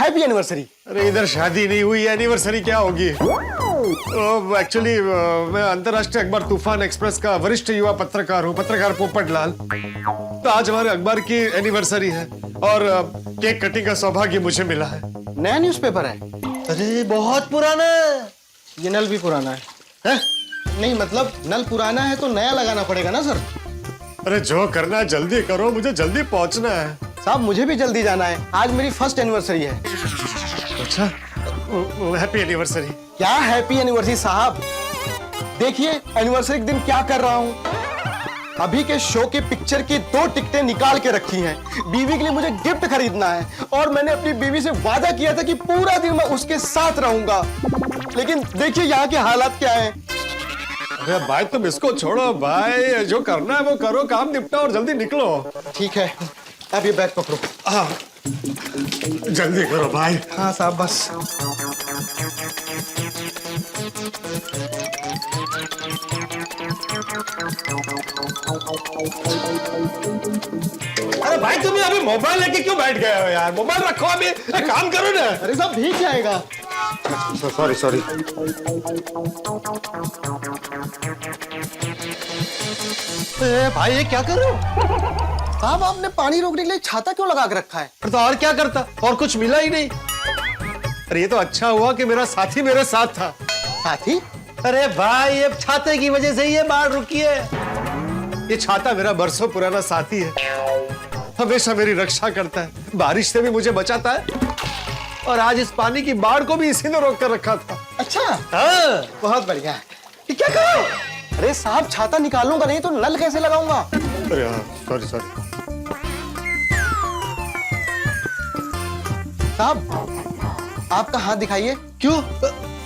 Happy anniversary. अरे इधर शादी नहीं हुई, एनिवर्सरी क्या होगी? एक्चुअली मैं अंतर्राष्ट्रीय अखबार तूफान एक्सप्रेस का वरिष्ठ युवा पत्रकार हूँ, पत्रकार पोपटलाल। तो आज हमारे अखबार की एनिवर्सरी है और केक कटिंग का सौभाग्य मुझे मिला है। नया न्यूज़पेपर है? अरे बहुत पुराना। ये नल भी पुराना है? नहीं मतलब नल पुराना है तो नया लगाना पड़ेगा ना सर? अरे जो करना है जल्दी करो, मुझे जल्दी पहुंचना है। साहब मुझे भी जल्दी जाना है, आज मेरी फर्स्ट एनिवर्सरी है। अच्छा, हैप्पी एनिवर्सरी। क्या हैप्पी एनिवर्सरी साहब? देखिए एनिवर्सरी के दिन क्या कर रहा हूँ। अभी के शो के पिक्चर की 2 टिकटें निकाल के रखी हैं। बीवी के लिए मुझे गिफ्ट खरीदना है और मैंने अपनी बीवी से वादा किया था कि पूरा दिन मैं उसके साथ रहूंगा। लेकिन देखिए यहाँ के हालात क्या हैं। अरे भाई तुम इसको छोड़ो भाई, जो करना है वो करो, काम निपटा और जल्दी निकलो। ठीक है, अब ये बैग पकड़ो। हाँ जल्दी करो भाई। हाँ साहब बस। अरे भाई तुम अभी मोबाइल लेके क्यों बैठ गए हो यार? मोबाइल रखो, अभी काम करो ना। अरे साहब भीग जाएगा। सॉरी। भाई ये क्या कर रहे हो? साहब आपने पानी रोकने के लिए छाता क्यों लगा के रखा है? तो और क्या करता, और कुछ मिला ही नहीं। अरे ये तो अच्छा हुआ कि मेरा साथी मेरे साथ था। साथी? अरे भाई ये छाते की वजह से ये बाढ़ रुकी है। ये छाता मेरा बरसों पुराना साथी है, हमेशा मेरी रक्षा करता है, बारिश से भी मुझे बचाता है और आज इस पानी की बाढ़ को भी इसी ने रोक कर रखा था। अच्छा हाँ बहुत बढ़िया। ये क्या कर रहे हो? अरे साहब छाता निकालूंगा नहीं तो नल कैसे लगाऊंगा? अरे हाँ सॉरी। साहब आपका हाथ दिखाइए। क्यों?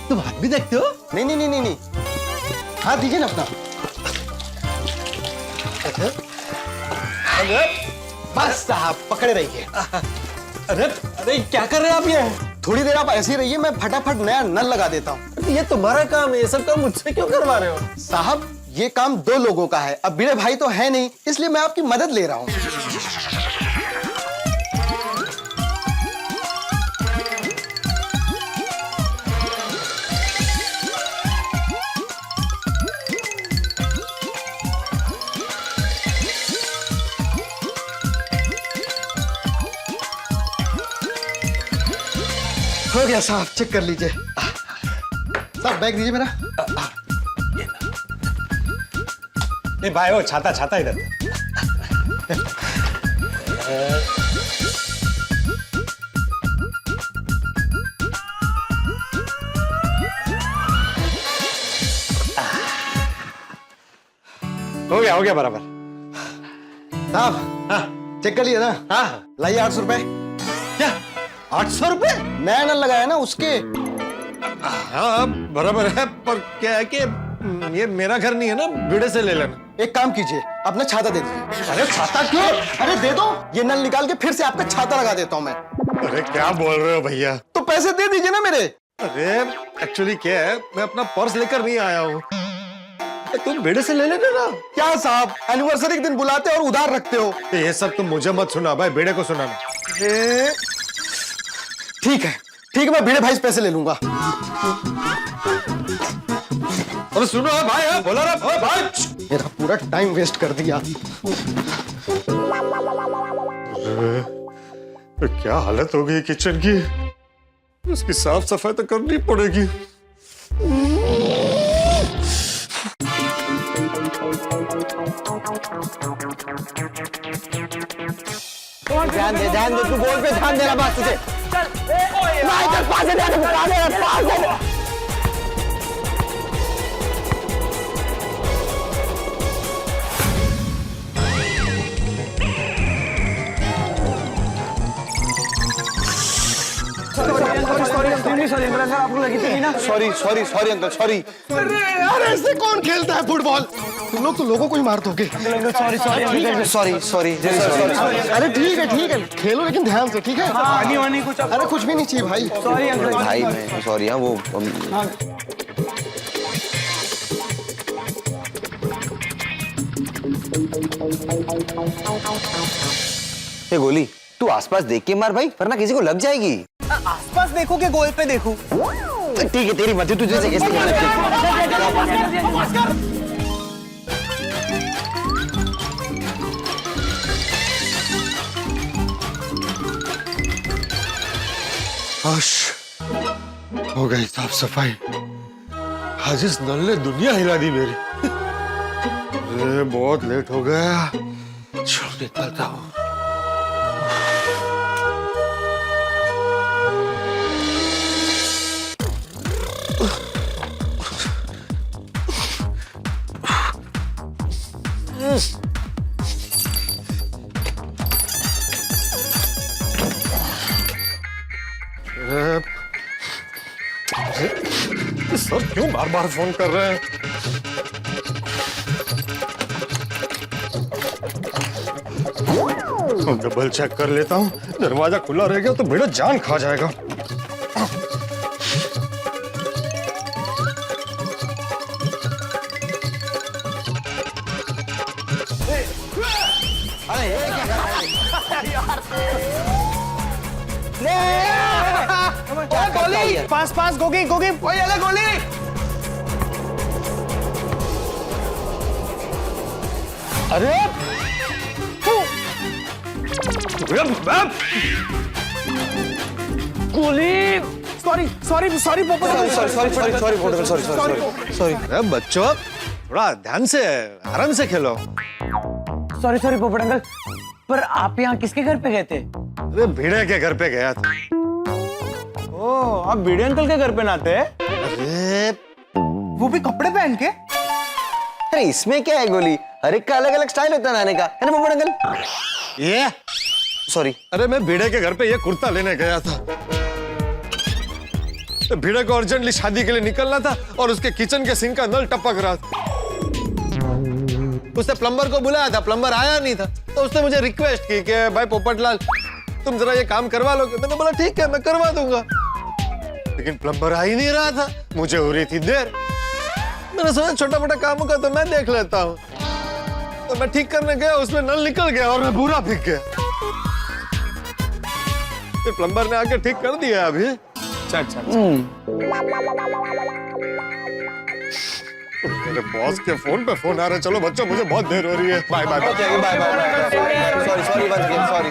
तुम हाथ भी देखते हो? नहीं नहीं नहीं नहीं नहीं, हाथ दीजिए ना अपना। अरे बस साहब पकड़े रहिए। अरे अरे क्या कर रहे हैं आप ये? थोड़ी देर आप ऐसे ही रहिए, मैं फटाफट नया नल लगा देता हूँ। ये तुम्हारा काम है, ये सब काम मुझसे क्यों करवा रहे हो? साहब ये काम 2 लोगों का है, अब बड़े भाई तो है नहीं, इसलिए मैं आपकी मदद ले रहा हूँ। हो गया साहब, चेक कर लीजिए। साहब बैग दीजिए मेरा। ए भाई वो छाता छाता इधर। हो गया बराबर। साहब हाँ चेक कर लिए ना? हाँ। लाइए 800 रुपए। क्या 800 रुपए? नया नल लगाया ना उसके। हाँ बराबर है, पर क्या है कि ये मेरा घर नहीं है ना, भिड़े से ले लेना। एक काम कीजिए, अपना छाता दे दीजिए। अरे छाता क्यों? अरे दे दो, ये नल निकाल के फिर से आपका छाता लगा देता हूँ मैं। अरे क्या बोल रहे हो भैया? तो पैसे दे दीजिए ना मेरे। अरे एक्चुअली क्या है, मैं अपना पर्स लेकर नहीं आया हूँ, तुम भिड़े से ले लेना ना। क्या साहब, एनिवर्सरी के दिन बुलाते और उधार रखते हो। ये सब तुम मुझे मत सुना भाई, भिड़े को सुनाना। ठीक है मैं भिड़े भाई से पैसे ले लूंगा। अरे सुनो भाई, बोला रहा भाई। मेरा पूरा टाइम वेस्ट कर दिया। तो क्या हालत हो गई किचन की, उसकी साफ सफाई तो करनी पड़ेगी। ध्यान दे तू बोल पे ध्यान देना बात तुझे। चल पास से सॉरी अंकल सॉरी। अरे ऐसे कौन खेलता है फुटबॉल? तुम लोग तो लोगों को ही मार दोगे। सॉरी। अरे ठीक है खेलो, लेकिन ध्यान से, ठीक है? पानी वानी कुछ? अरे कुछ भी नहीं चाहिए भाई। Sorry uncle. भाई मैं सॉरी। हाँ वो ये गोली तू आसपास देख के मार भाई, वरना किसी को लग जाएगी। आसपास देखो कि गोल पे देखूं? ठीक है तेरी मर्जी, तुझे से कैसे हो गई साफ सफाई। आज इस नल ने दुनिया हिला दी मेरी। अरे बहुत लेट हो गया, चलो निकलता हूँ। सर क्यों बार बार फोन कर रहे हैं? डबल चेक कर लेता हूँ, दरवाजा खुला रह गया तो बेटा जान खा जाएगा। गोली पास गोगी वही अलग गोली। अरे गोली। सॉरी बच्चों थोड़ा ध्यान से आराम से खेलो। सॉरी पोपट अंकल, पर आप यहाँ किसके घर पे गए थे? अरे भिड़े के घर पे गया था। ओ आप भिड़े अंकल के घर पे नाते हैं? अरे वो भी कपड़े पहन के? अरे इसमें क्या है गोली, हर एक का अलग अलग स्टाइल होता है नहाने का, है ना पोपट अंकल? ये सॉरी। अरे मैं भिड़े के घर पे ये कुर्ता लेने गया था, भिड़े को अर्जेंटली शादी के लिए निकलना था और उसके किचन के सिंक का नल टपक रहा था। उसने प्लम्बर को बुलाया था, प्लम्बर आया नहीं था, तो उसने मुझे रिक्वेस्ट की कि भाई पोपटलाल तुम जरा ये काम करवा लोगे। मैंने बोला ठीक है मैं करवा दूंगा, लेकिन प्लम्बर आ ही नहीं रहा था, मुझे हो रही थी देर। मैंने सोचा छोटा मोटा काम होगा तो मैं देख लेता हूँ, तो मैं ठीक करने गया, उसमें नल निकल गया और मैं पूरा भीग गया। फिर प्लम्बर ने आके ठीक कर दिया अभी। अच्छा। मेरे बॉस के फोन पे फोन आ रहे, चलो बच्चों मुझे बहुत देर हो रही है, bye bye bye. Sorry once again, sorry.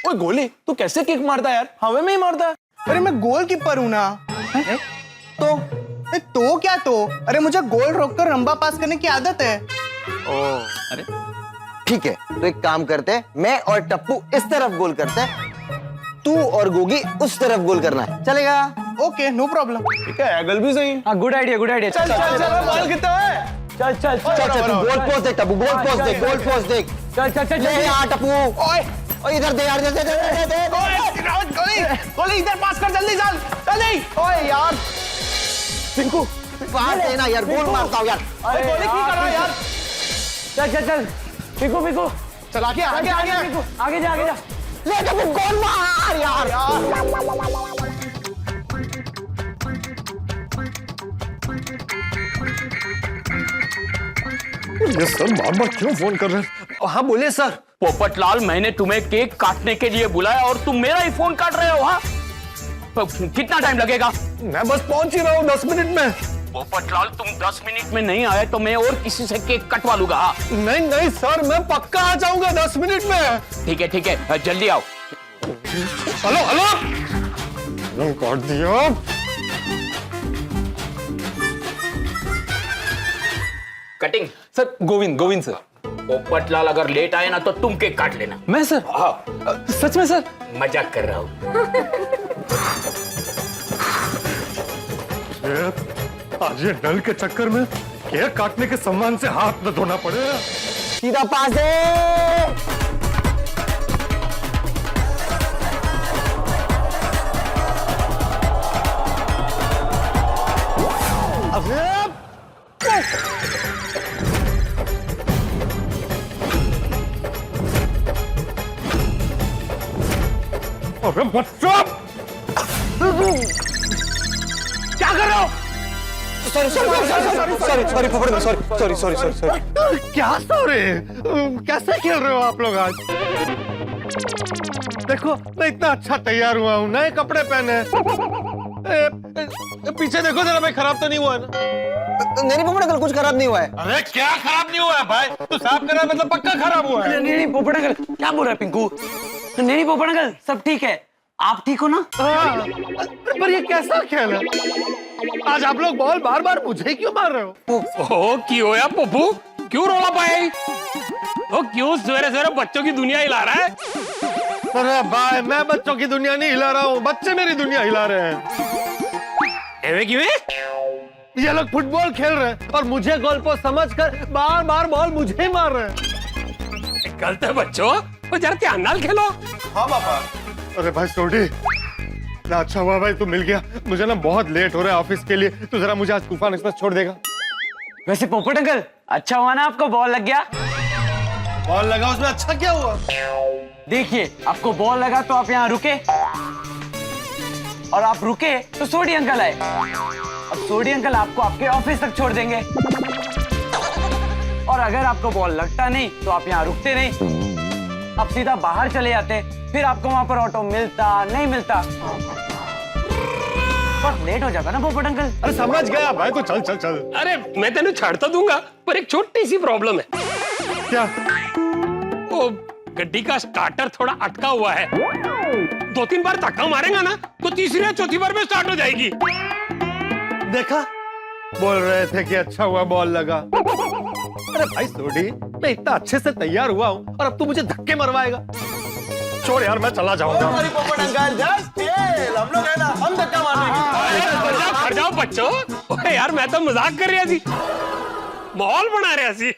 ओए गोली, तू कैसे किक मारता है यार? हवा में ही मारता है। अरे मैं गोलकीपर हूं ना। तो क्या तो? अरे मुझे गोल रोककर रंबा पास करने की आदत है। अरे ठीक है, तो एक काम करते हैं, मैं और टप्पू इस तरफ गोल करते हैं, तू और गोगी उस तरफ गोल करना है, चलेगा? Okay, no problem. ठीक है, एंगल भी सही। हाँ, गुड आइडिया, गुड आइडिया। चल बॉल कितना है? चल तू गोल पोस्ट देख टप्पू, गोल पोस्ट देख। चल ले यहाँ टप्पू। ओए इधर दे यार, दे। गोली इधर पास कर, जल्दी चल। ओए यार पिंकू पास देना यार, गोल मारता हूँ यार। अरे गोली की कर रहा है यार? चल पिकू चल आगे आगे जा। ले टप्पू गोल मार यार। ये सर बार-बार क्यों फोन कर रहे हैं? हाँ बोले सर। पोपटलाल, मैंने तुम्हें केक काटने के लिए बुलाया और तुम मेरा ही फोन काट रहे हो। हाँ, कितना टाइम लगेगा? मैं बस पहुंच ही रहा हूँ 10 मिनट में। पोपटलाल, तुम 10 मिनट में नहीं आए तो मैं और किसी से केक कटवा लूंगा। हाँ? नहीं सर, मैं पक्का आ जाऊंगा 10 मिनट में। ठीक है, जल्दी आओ। हेलो काट दिया। Cutting sir. Govind sir. Popatlal अगर लेट आए ना तो तुम केक काट लेना। मैं सर? हाँ। सच में सर? मजाक कर रहा हूँ। आज ये नल के चक्कर में केक काटने के सम्मान से हाथ न धोना पड़ेगा। सीधा पास दे। अरे बच्चा क्या कर रहे हो? सॉरी क्या सॉरी? कैसे खेल रहे हो आप लोग आज? देखो मैं इतना अच्छा तैयार हुआ हूँ, नए कपड़े पहने। पीछे देखो जरा, मैं खराब तो नहीं हुआ ना? नहीं पोपटलाल, कुछ खराब नहीं हुआ है। अरे क्या खराब नहीं हुआ है भाई? तू साफ कर रहा है मतलब पक्का खराब हुआ है। नहीं पोपट अंकल, क्या बोल रहा है पिंकू? नहीं पोपट अंकल, सब ठीक है। आप ठीक हो ना? पर ये कैसा खेल है? आज आप लोग बॉल बार बार मुझे क्यों मार रहे हो? ओ क्यों यार पप्पू, क्यों रोला पाए? ओ क्यों सवेरे सवेरे बच्चों की दुनिया हिला रहा है? अरे भाई, मैं बच्चों की दुनिया नहीं हिला रहा हूँ, बच्चे मेरी दुनिया हिला रहे हैं। क्यों? ये लोग फुटबॉल खेल रहे हैं और मुझे गोल पोस्ट समझकर बार बार बॉल मुझे ही मार रहे हैं। गलत है बच्चों, तो जरा ध्यान नाल खेलो। हाँ पापा। अरे भाई सोडी, अच्छा हुआ भाई तू मिल गया, मुझे ना बहुत लेट हो रहा है ऑफिस के लिए, तू जरा मुझे आज तूफान एक्सप्रेस छोड़ देगा? वैसे पोपट अंकल, अच्छा हुआ ना आपको बॉल लग गया। बॉल लगा उसमें, अच्छा क्या हुआ? देखिए, आपको बॉल लगा तो आप यहाँ रुके, और आप रुके तो सोडी अंकल आए। अब सोडी अंकल आपको आपके ऑफिस तक छोड़ देंगे, और अगर आपको बॉल लगता नहीं तो आप यहाँ रुकते नहीं, आप सीधा बाहर चले जाते, फिर आपको वहां पर ऑटो मिलता नहीं मिलता, बहुत लेट हो जाता ना पोपट अंकल। अरे समझ गया भाई, तू चल चल चल। अरे मैं तेन छाड़ता दूंगा, पर एक छोटी सी प्रॉब्लम है। क्या? वो गड्डी का स्टार्टर थोड़ा अटका हुआ है, 2-3 बार धक्का मारेगा ना तो तीसरी या चौथी बार में स्टार्ट हो जाएगी। देखा, बोल रहे थे कि अच्छा हुआ बॉल लगा। अरे भाई सोडी, मैं इतना अच्छे से तैयार हुआ हूँ और अब तू मुझे धक्के मरवाएगा? छोड़ यार, मैं चला जाऊंगा। पोपट अंकल, जस्ट चिल, हम लोग है ना, हम धक्का मार देंगे। खड़ जाओ बच्चों। ओए यार, मैं तो मजाक कर रहा सी, माहौल बना रहा सी।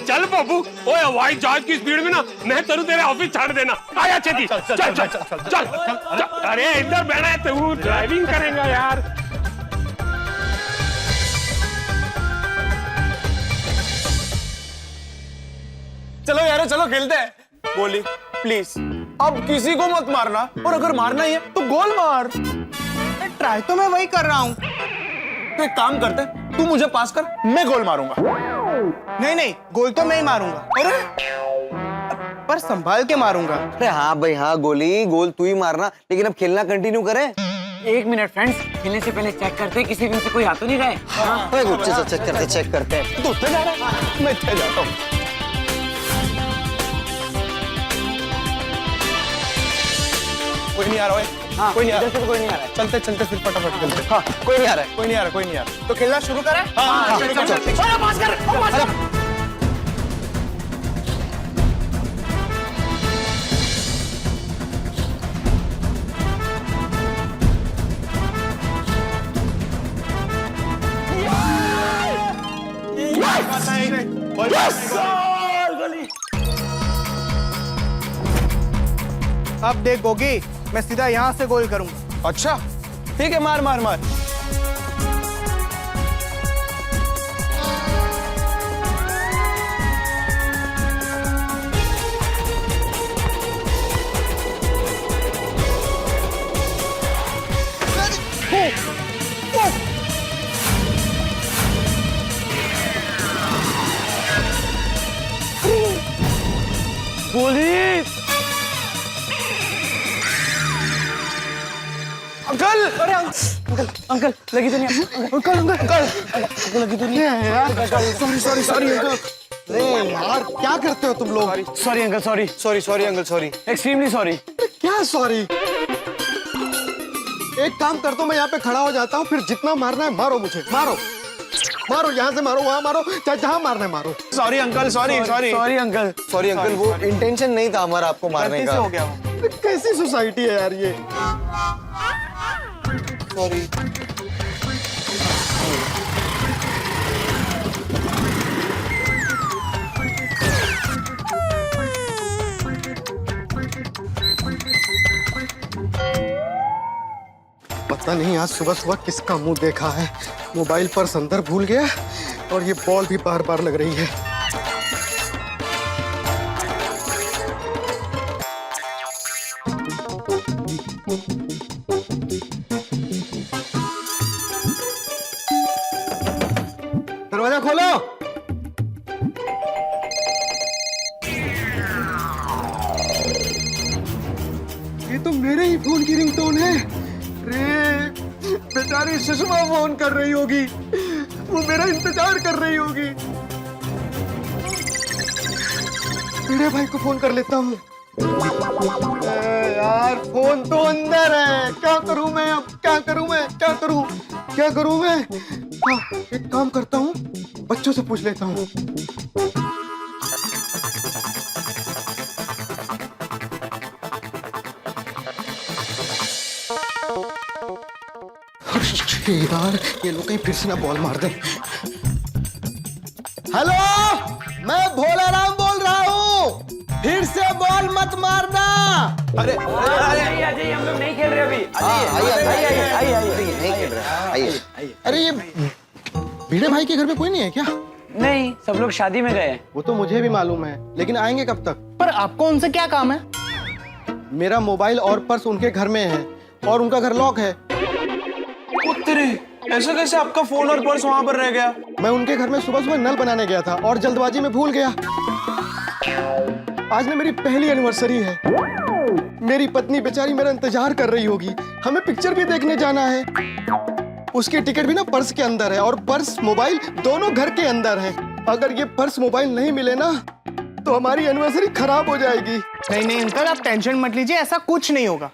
चल चल बाबू, ओए हवाई जहाज की स्पीड में ना मैं तेरू तेरे ऑफिस छाड़ देना। आया छेती, चल चल चल चल चल। अरे इधर बैठा है तू, ड्राइविंग करेगा यार। चलो यार चलो खेलते हैं। गोली प्लीज अब किसी को मत मारना, और अगर मारना ही है तो गोल मार। ट्राई तो मैं वही कर रहा हूँ। तो एक काम करते हैं, तू मुझे पास कर, मैं गोल मारूंगा। नहीं नहीं, गोल तो मैं ही मारूंगा। अरे पर संभाल के मारूंगा। अरे हाँ भाई हाँ, गोली गोल तू ही मारना, लेकिन अब खेलना कंटिन्यू करें। एक मिनट फ्रेंड्स, खेलने से पहले चेक करते हैं किसी भी से कोई आ तो नहीं रहा है। हाँ गुच्छे से चेक करते तू उठे जा रहा है, मैं इतने जाता हूँ। कोई नहीं आ रहा है। हाँ, कोई नहीं आ इधर रहा। से कोई नहीं आ रहा है। चलते चलते फिर फटाफट चलते। हाँ कोई नहीं आ रहा है। कोई नहीं आ रहा, कोई नहीं आ रहा। तो खेलना शुरू करें? हाँ शुरू कर। अरे पास कर। अब देख गोगी, मैं सीधा यहाँ से गोल करूंगा। अच्छा ठीक है, मार मार मार। गोली अंकल, अरे अंकल लगी तो नहीं? अंकल लगी तो नहीं है यार। Sorry uncle. अरे यार क्या करते हो तुम लोग? Sorry uncle, sorry uncle, sorry. Extremely sorry. क्या सॉरी? एक काम कर दो, मैं यहाँ पे खड़ा हो जाता हूँ, फिर जितना मारना है मारो मुझे, मारो मारो, यहाँ से मारो, वहाँ मारो, चाहे जहाँ मारना है मारो। सॉरी अंकल, सॉरी अंकल, वो इंटेंशन नहीं था हमारा आपको मारने का। हो गया वो। कैसी सोसाइटी है यार ये। सॉरी। पता नहीं आज सुबह सुबह किसका मुंह देखा है। मोबाइल पर्स अंदर भूल गया और ये बॉल भी बार बार लग रही है। दरवाजा खोलो। ये तो मेरे ही फोन की रिंगटोन है। रे बेचारी सुषमा फोन कर रही होगी, वो मेरा इंतजार कर रही होगी। मेरे भाई को फोन कर लेता हूँ। यार फोन तो अंदर है, क्या करूं मैं अब? क्या करूं मैं? क्या करूं मैं? हाँ, एक काम करता हूँ, बच्चों से पूछ लेता हूँ। यार ये लोग कहीं फिर से ना बॉल मार दे। हेलो, मैं भोला राम बोल रहा हूँ, फिर से बॉल मत मारना। अरे आइए, हम लोग नहीं खेल रहे अभी। आइए। अरे ये भिड़े भाई के घर में कोई नहीं है क्या? नहीं, सब लोग शादी में गए। वो तो मुझे भी मालूम है, लेकिन आएंगे कब तक? पर आपको उनसे क्या काम है? मेरा मोबाइल और पर्स उनके घर में है और उनका घर लॉक है। ऐसा कैसे आपका फोन और पर्स वहां पर रह गया? मैं उनके घर में सुबह सुबह नल बनाने गया था और जल्दबाजी में भूल गया। आज ना मेरी पहली एनिवर्सरी है। मेरी पत्नी बेचारी मेरा इंतजार कर रही होगी। हमें पिक्चर भी देखने जाना है। उसकी टिकट भी ना पर्स के अंदर है और पर्स मोबाइल दोनों घर के अंदर है। अगर ये पर्स मोबाइल नहीं मिले ना तो हमारी एनिवर्सरी खराब हो जाएगी। नहीं अंकल, आप टेंशन मत लीजिए, ऐसा कुछ नहीं होगा।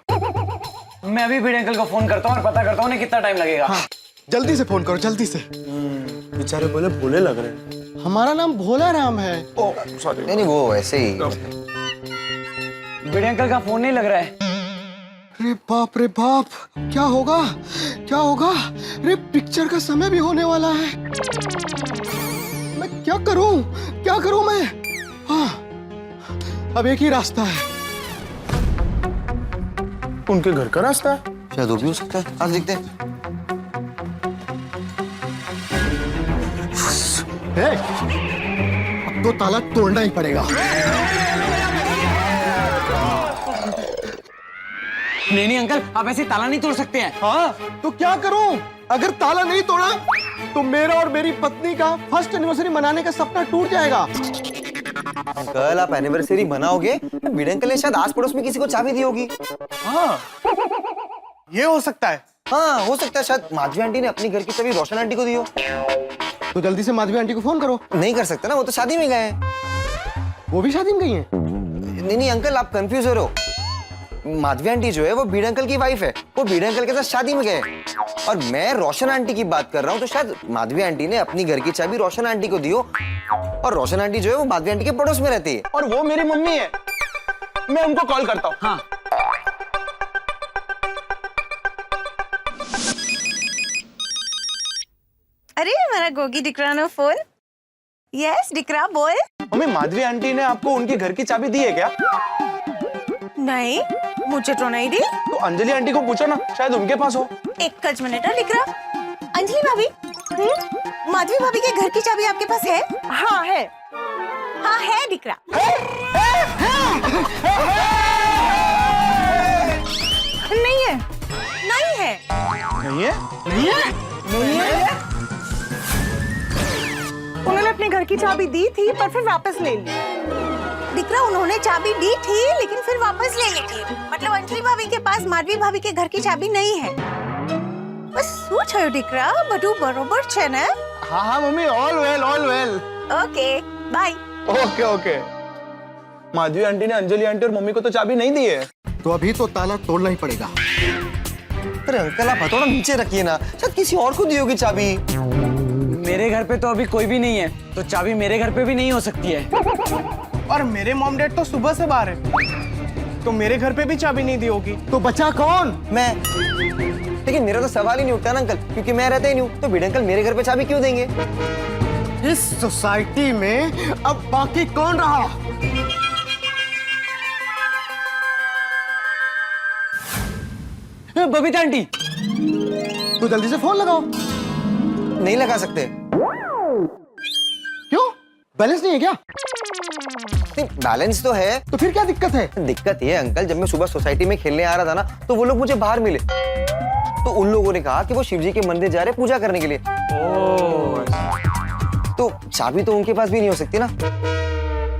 मैं अभी भिड़े अंकल को फोन करता हूँ और पता करता हूँ उन्हें कितना टाइम लगेगा। हाँ, जल्दी से फोन करो, जल्दी से। बेचारे बोले भोले लग रहे हैं। हमारा नाम भोला राम है। नहीं वो ऐसे ही। भिड़े अंकल का फोन नहीं लग रहा है। रे बाप, क्या होगा? रे पिक्चर का समय भी होने वाला है। मैं क्या करूं मैं? हाँ, अब एक ही रास्ता है। उनके घर का रास्ता है, शायद वो भी हो सकता है। आज देखते हैं। अब तो ताला तोड़ना ही पड़ेगा। नहीं अंकल, आप ऐसे ताला नहीं तोड़ सकते हैं। हाँ, तो क्या करूं? अगर ताला नहीं तोड़ा तो मेरा और मेरी पत्नी का फर्स्ट एनिवर्सरी मनाने का सपना टूट जाएगा। कल आप एनिवर्सरी मनाओगे, भिड़े अंकल ने शायद आस पड़ोस में किसी को चाबी दी होगी। हाँ, ये हो सकता है। हाँ, हो सकता है शायद माधवी आंटी ने अपनी घर की चाबी रोशन आंटी को दी हो। तो जल्दी से माधवी आंटी को फोन करो। नहीं कर सकते ना, वो तो शादी में गए हैं। वो भी शादी में गई हैं? नहीं अंकल, आप कंफ्यूज हो रहे हो। माधवी आंटी जो है वो भिड़े अंकल की वाइफ है, वो भिड़े अंकल के साथ शादी में गए। और मैं रोशन आंटी की बात कर रहा हूँ, तो शायद माधवी आंटी ने अपनी घर की चाबी रोशन आंटी को दी हो। और रोशन आंटी जो है वो माधवी आंटी के पड़ोस में रहती है। और वो मेरी मम्मी है। मैं उनको कॉल करता हूँ। हाँ, अरे हमारा गोगी डिकरा नो फोन। यस डिकरा बोल। मम्मी, माधवी आंटी ने आपको उनके घर की चाबी दी है क्या? नहीं, मुझे तो नहीं दी। तो अंजलि आंटी को पूछो ना, शायद उनके पास हो। एक मिनट डिकरा। अंजलि भाभी, माधवी भाभी के घर की चाबी आपके पास है? हाँ है। हाँ है डिकरा। नहीं है। नहीं है। नहीं है? नहीं है? नहीं है? उन्होंने अपने घर की चाबी दी थी पर फिर वापस ले ली। दिकरा, उन्होंने चाबी दी थी लेकिन फिर वापस ले ली थी। मतलब अंजलि भाभी के पास माधवी भाभी के घर की चाबी नहीं है। बस सोच है दिकरा, बटू बरोबर छे ने? हाँ mummy, all well all well. Okay bye. Okay okay. Madhavi aunty ने अंजलि आंटी और मम्मी को तो चाबी नहीं दी है। तो अभी तो ताला तोड़ना ही पड़ेगा। अरे अंकल, आप हथौड़ा नीचे रखिए ना, शायद किसी और को दी होगी चाबी। मेरे घर पे तो अभी कोई भी नहीं है, तो चाबी मेरे घर पे भी नहीं हो सकती है। और मेरे मॉम डैड तो सुबह से बाहर है, तो मेरे घर पे भी चाबी नहीं दी होगी। तो बचा कौन? मैं। लेकिन मेरा तो सवाल ही नहीं उठता ना अंकल, क्योंकि मैं रहता ही नहीं हूँ, तो भिड़े अंकल मेरे घर पे चाबी क्यों देंगे? इस सोसाइटी में अब बाकी कौन रहा? बबीता आंटी, तो जल्दी से फोन लगाओ। नहीं लगा सकते। क्यों? बैलेंस नहीं है क्या? नहीं, बैलेंस तो है। तो फिर क्या दिक्कत है? दिक्कत ये है अंकल, जब मैं सुबह सोसाइटी में खेलने आ रहा था ना, तो वो लोग मुझे बाहर मिले। तो उन लोगों ने कहा कि वो शिव जी के मंदिर जा रहे पूजा करने के लिए। तो चाबी तो उनके पास भी नहीं हो सकती ना।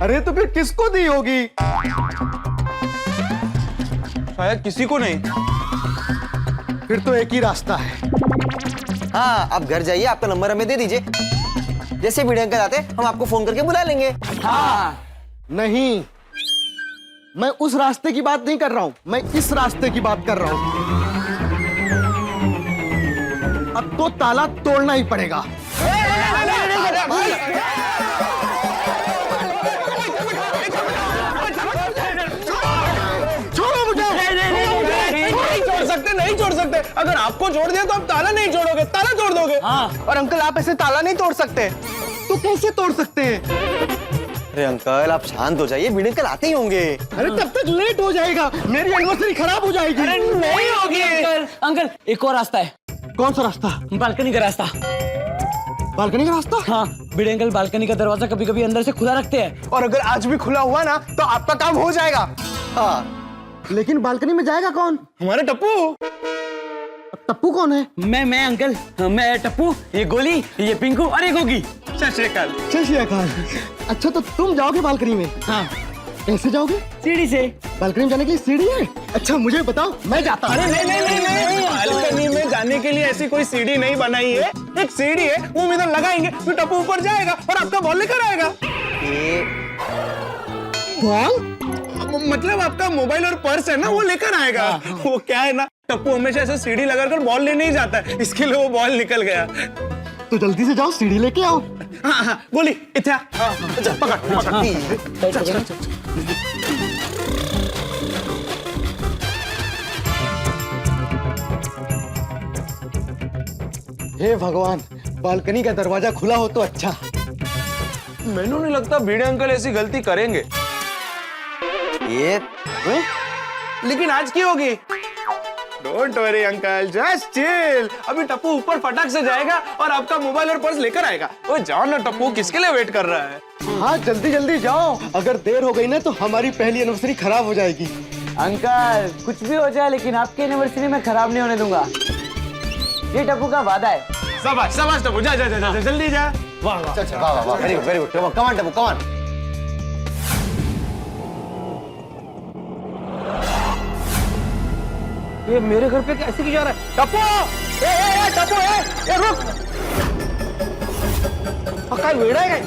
अरे तो फिर किसको दी होगी? शायद किसी को नहीं। फिर तो एक ही रास्ता है। हाँ, आप घर जाइए, आपका नंबर हमें दे दीजिए। जैसे भिड़े अंकल आते हम आपको फोन करके बुला लेंगे। हाँ। नहीं, मैं उस रास्ते की बात नहीं कर रहा हूं, मैं इस रास्ते की बात कर रहा हूं। अब तो ताला तोड़ना ही पड़ेगा। छोड़ो मुझे। नहीं छोड़ सकते। अगर आपको छोड़ दिया तो आप ताला नहीं छोड़ोगे, ताला तोड़ दोगे। हाँ। और अंकल, आप ऐसे ताला नहीं तोड़ सकते। तो कैसे तोड़ सकते हैं? अरे अंकल, आप शांत हो जाइए, भिड़े अंकल आते ही होंगे। अरे तब तक लेट हो जाएगा, मेरी एनिवर्सरी खराब हो जाएगी। अरे नहीं होगी अंकल। अंकल, एक और रास्ता है। कौन सा रास्ता? बालकनी का रास्ता। बालकनी का रास्ता? हाँ, भिड़े अंकल बालकनी का दरवाजा कभी कभी अंदर से खुला रखते हैं। और अगर आज भी खुला हुआ ना, तो आपका काम हो जाएगा। हाँ, लेकिन बालकनी में जाएगा कौन? हमारे टप्पू। टप्पू कौन है? मैं अंकल, मैं टप्पू, ये गोली, ये पिंकू और ये गोगी। सत श्री अकाल। सत श्री अकाल। अच्छा, तो तुम जाओगे बालकनी में? हाँ। कैसे जाओगे? सीढ़ी से। बालकनी में जाने के लिए सीढ़ी है? अच्छा मुझे बताओ, मैं जाता हूँ। अरे नहीं, बालकनी में जाने के लिए ऐसी कोई सीढ़ी नहीं बनाई है। एक सीढ़ी है, वो हम इधर लगाएंगे, फिर टप्पू ऊपर जाएगा और आपका बॉल लेकर आएगा। बॉल? मतलब आपका मोबाइल और पर्स है ना, वो लेकर आएगा। वो क्या है ना, टप्पू हमेशा ऐसे सीढ़ी लगाकर बॉल लेने ही जाता है, इसके लिए वो बॉल निकल गया। तो जल्दी से जाओ, सीढ़ी लेके आओ। हाँ, गोली इत्या। पकड़। हे भगवान, बालकनी का दरवाजा खुला हो तो अच्छा। मैंने नहीं लगता भिड़े अंकल ऐसी गलती करेंगे। ये लेकिन आज की होगी? Don't worry uncle, just chill. अभी टप्पू ऊपर फटाक से जाएगा और आपका मोबाइल और पर्स लेकर आएगा। ओ जाओ ना टप्पू, किसके लिए वेट कर रहा है? हाँ जल्दी जल्दी जाओ, अगर देर हो गई ना तो हमारी पहली एनिवर्सरी खराब हो जाएगी। अंकल कुछ भी हो जाए लेकिन आपकी एनिवर्सरी में खराब नहीं होने दूंगा, ये टप्पू का वादा है। शाबाश शाबाश टप्पू, जा जा जा जल्दी जा। वाह वाह चल वाह वाह, very good very good, come on Tappu, come on. ये मेरे घर पे कैसे क्यों जा रहा है? टप्पू! टप्पू रुक! काय वेड़ा है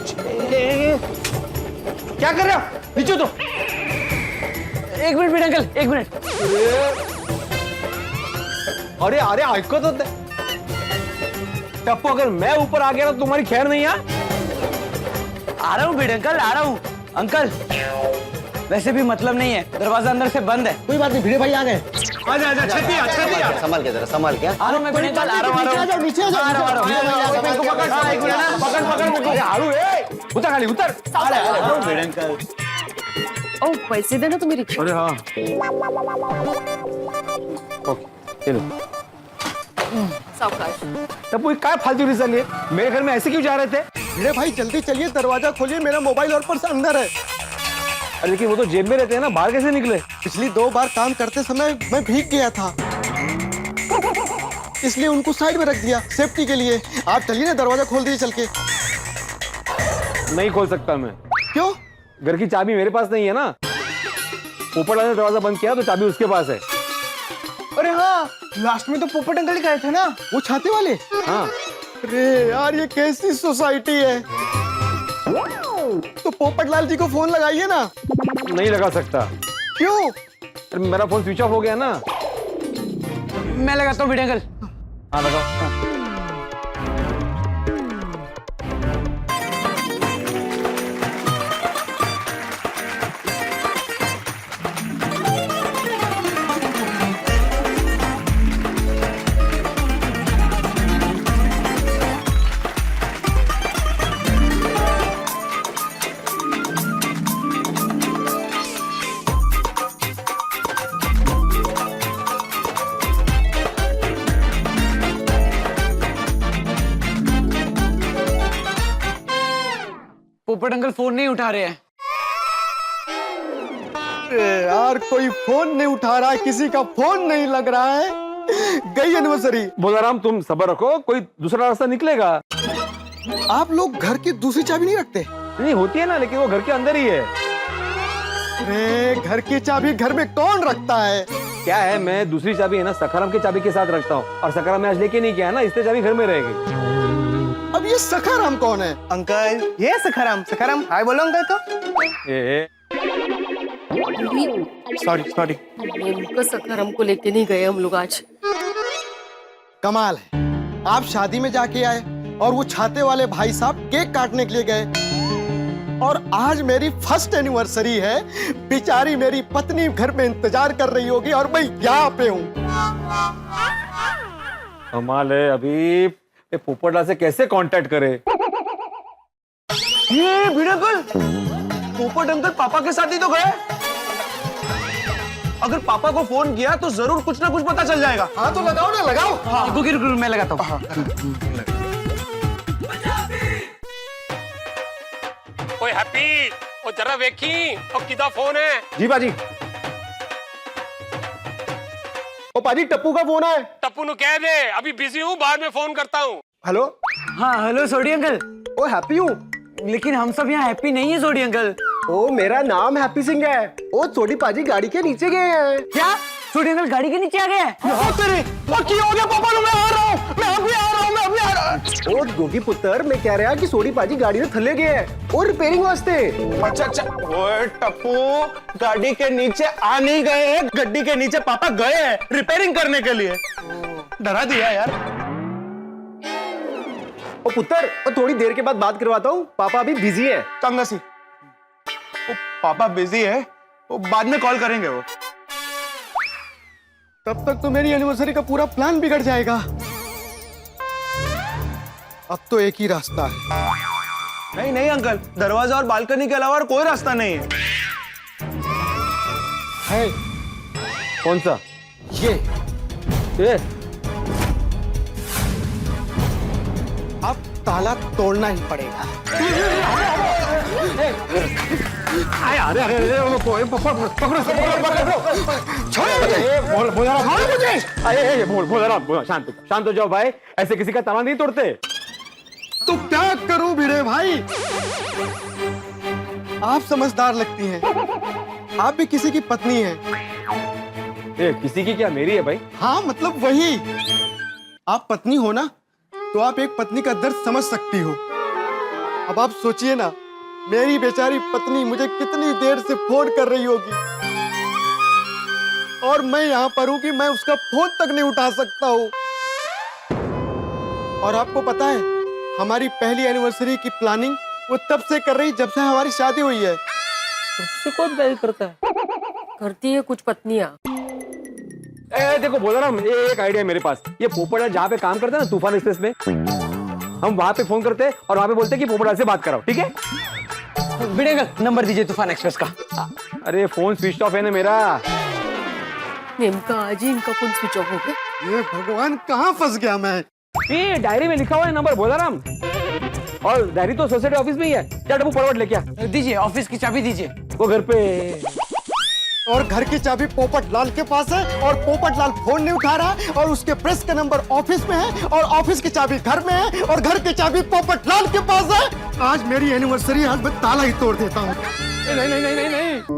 क्या कर रहे हो? नीचे तो। एक मिनट भिड़े अंकल, एक मिनट। अरे अरे आइको तो टप्पू, अगर मैं ऊपर आ गया तो तुम्हारी खैर नहीं है। आ रहा हूँ भिड़े अंकल, आ रहा हूँ। अंकल वैसे भी मतलब नहीं है, दरवाजा अंदर से बंद है। कोई बात नहीं, भिड़े भाई आ गए। आजा आजा, छेती आ छेती आ। संभाल के जरा, संभाल के। आ रहा हूँ मैं भिड़े अंकल, आ रहा हूँ। नीचे आ जाओ। उतर खाली उतर। भिड़े अंकल ओ पैसे देना तो मेरी। अरे हाँ चलो। सावकाश। टप्पू काय फालतू चाल रही है? मेरे घर में ऐसे क्यों जा रहे थे? भिड़े भाई जल्दी चलिए, दरवाजा खोलिए, मेरा मोबाइल और पर्स अंदर है। अरे लेकिन वो तो जेब में रहते हैं ना, बाहर कैसे निकले? पिछली 2 बार काम करते समय मैं भीग गया था, इसलिए उनको साइड में रख दिया सेफ्टी के लिए। आप चलिए ना, दरवाजा खोल दीजिए चल के। नहीं खोल सकता मैं। क्यों? घर की चाबी मेरे पास नहीं है ना। ऊपर वाले ने दरवाजा बंद किया तो चाबी उसके पास है। अरे हाँ, लास्ट में तो पोपट अंकल ही गए थे ना, वो छाते वाले। हाँ अरे यार, ये कैसी सोसाइटी है? तो पोपटलाल जी को फोन लगाइए ना। नहीं लगा सकता। क्यों? अरे मेरा फोन स्विच ऑफ हो गया ना। मैं लगाता हूँ भिड़े अंकल। हाँ लगाओ। पोपट अंकल फोन नहीं उठा रहे हैं। अरे यार, कोई फोन नहीं उठा रहा है, किसी का फोन नहीं लग रहा है। गई एनिवर्सरी। बोलाराम तुम सब्र रखो, कोई दूसरा रास्ता निकलेगा। आप लोग घर की दूसरी चाबी नहीं रखते? नहीं होती है ना, लेकिन वो घर के अंदर ही है। अरे घर की चाबी घर में कौन रखता है? क्या है, मैं दूसरी चाबी है ना सखाराम की चाबी के साथ रखता हूँ, और सखाराम मैं आज लेके नहीं गया ना, इसलिए चाबी घर में रहेगी। अब ये सखाराम कौन है? अंकल ये सखाराम। सखाराम हाय बोलो अंकल को। Sorry sorry. उनको सखाराम को लेके नहीं गए हम लोग आज। कमाल है, आप शादी में जाके आए और वो छाते वाले भाई साहब केक काटने के लिए गए, और आज मेरी फर्स्ट एनिवर्सरी है। बेचारी मेरी पत्नी घर में इंतजार कर रही होगी और मैं यहाँ पे हूँ। कमाल है। अभी पोपटलाल से कैसे कांटेक्ट करे? ये भिड़े अंकल, पोपट अंकल पापा के साथ ही तो गए। अगर पापा को फोन किया तो जरूर कुछ ना कुछ पता चल जाएगा। हाँ तो लगाओ ना, लगाओ। हाँ। रुको मैं लगाता हूँ। ओए हैप्पी, ओ जरा देखी ओ किदा फोन है। जी बाजी। ओ पाजी, टप्पू का फोन है। टप्पू नु कह दे अभी बिजी हूँ, बाद में फोन करता हूँ। हेलो। हाँ हेलो सोडी अंकल। ओ हैप्पी हूँ, लेकिन हम सब यहाँ हैप्पी नहीं है सोडी अंकल। ओ मेरा नाम हैप्पी सिंह है। ओ सोडी पाजी गाड़ी के नीचे गए हैं। क्या? सोडी अंकल गाड़ी के नीचे आ गए? तेरे की हो गया पापा, मैं आ रहा हूँ, मैं अभी आ रहा हूँ, मैं अभी आ रहा हूँ। ओ गोगी पुत्र, मैं कह रहा कि सोडी पाजी गाड़ी में थले गए हैं और रिपेयरिंग वास्ते। अच्छा अच्छा। ओए टप्पू, गाड़ी के नीचे आ नहीं गए हैं, गड्डी के नीचे पापा गए हैं रिपेयरिंग करने के लिए। डरा दिया यार। ओ पुत्र, ओ थोड़ी देर के बाद बात करवाता हूँ, पापा अभी बिजी है। चंगा सी। ओ पापा बिजी है, वो बाद में कॉल करेंगे वो। तब तक तो मेरी एनिवर्सरी का पूरा प्लान बिगड़ जाएगा। अब तो एक ही रास्ता है, नहीं नहीं अंकल, दरवाजा और बालकनी के अलावा और कोई रास्ता नहीं है। कौन सा? ये अब ताला तोड़ना ही पड़ेगा। अरे अरे अरे शांत हो जाओ भाई, ऐसे किसी का ताला नहीं तोड़ते। तो क्या करूं भिड़े भाई? आप समझदार लगती हैं, आप भी किसी की पत्नी हैं। किसी की क्या, मेरी है भाई। हाँ मतलब वही, आप पत्नी हो ना, तो आप एक पत्नी का दर्द समझ सकती हो। अब आप सोचिए ना, मेरी बेचारी पत्नी मुझे कितनी देर से फोन कर रही होगी, और मैं यहाँ पर हूँ कि मैं उसका फोन तक नहीं उठा सकता हूँ। और आपको पता है, हमारी पहली एनिवर्सरी की प्लानिंग वो तब से कर रही जब से हमारी शादी हुई है। उससे कौन प्लान करता है? करती है कुछ पत्नियां। देखो बोला ना, एक आइडिया मेरे पास। ये पोपट जहाँ पे काम करता है ना, तूफान एक्सप्रेस में, हम वहां पे फोन करते हैं और वहां पे बोलते हैं कि पोपट से बात कराओ, ठीक है? भिड़ेंगल नंबर दीजिए तूफान एक्सप्रेस का। अरे फोन स्विच ऑफ है ना मेरा। नेमका आज ही इनका फोन स्विच ऑफ हो गया। ये भगवान, कहाँ फंस गया मैं? ये डायरी में लिखा हुआ है नंबर, बोला राम। और डायरी तो सोसाइटी ऑफिस में ही है। क्या डब्बू फटाफट लेके आ। दीजिए, ऑफिस की चाबी दीजिए। वो घर पे। और घर की चाबी पोपट लाल के पास है, और पोपट लाल फोन नहीं उठा रहा है, और उसके प्रेस का नंबर ऑफिस में है, और ऑफिस की चाबी घर में है, और घर की चाबी पोपट लाल के पास है। आज मेरी एनिवर्सरी, आज मैं ताला ही तोड़ देता हूँ। नहीं नहीं नहीं नहीं नहीं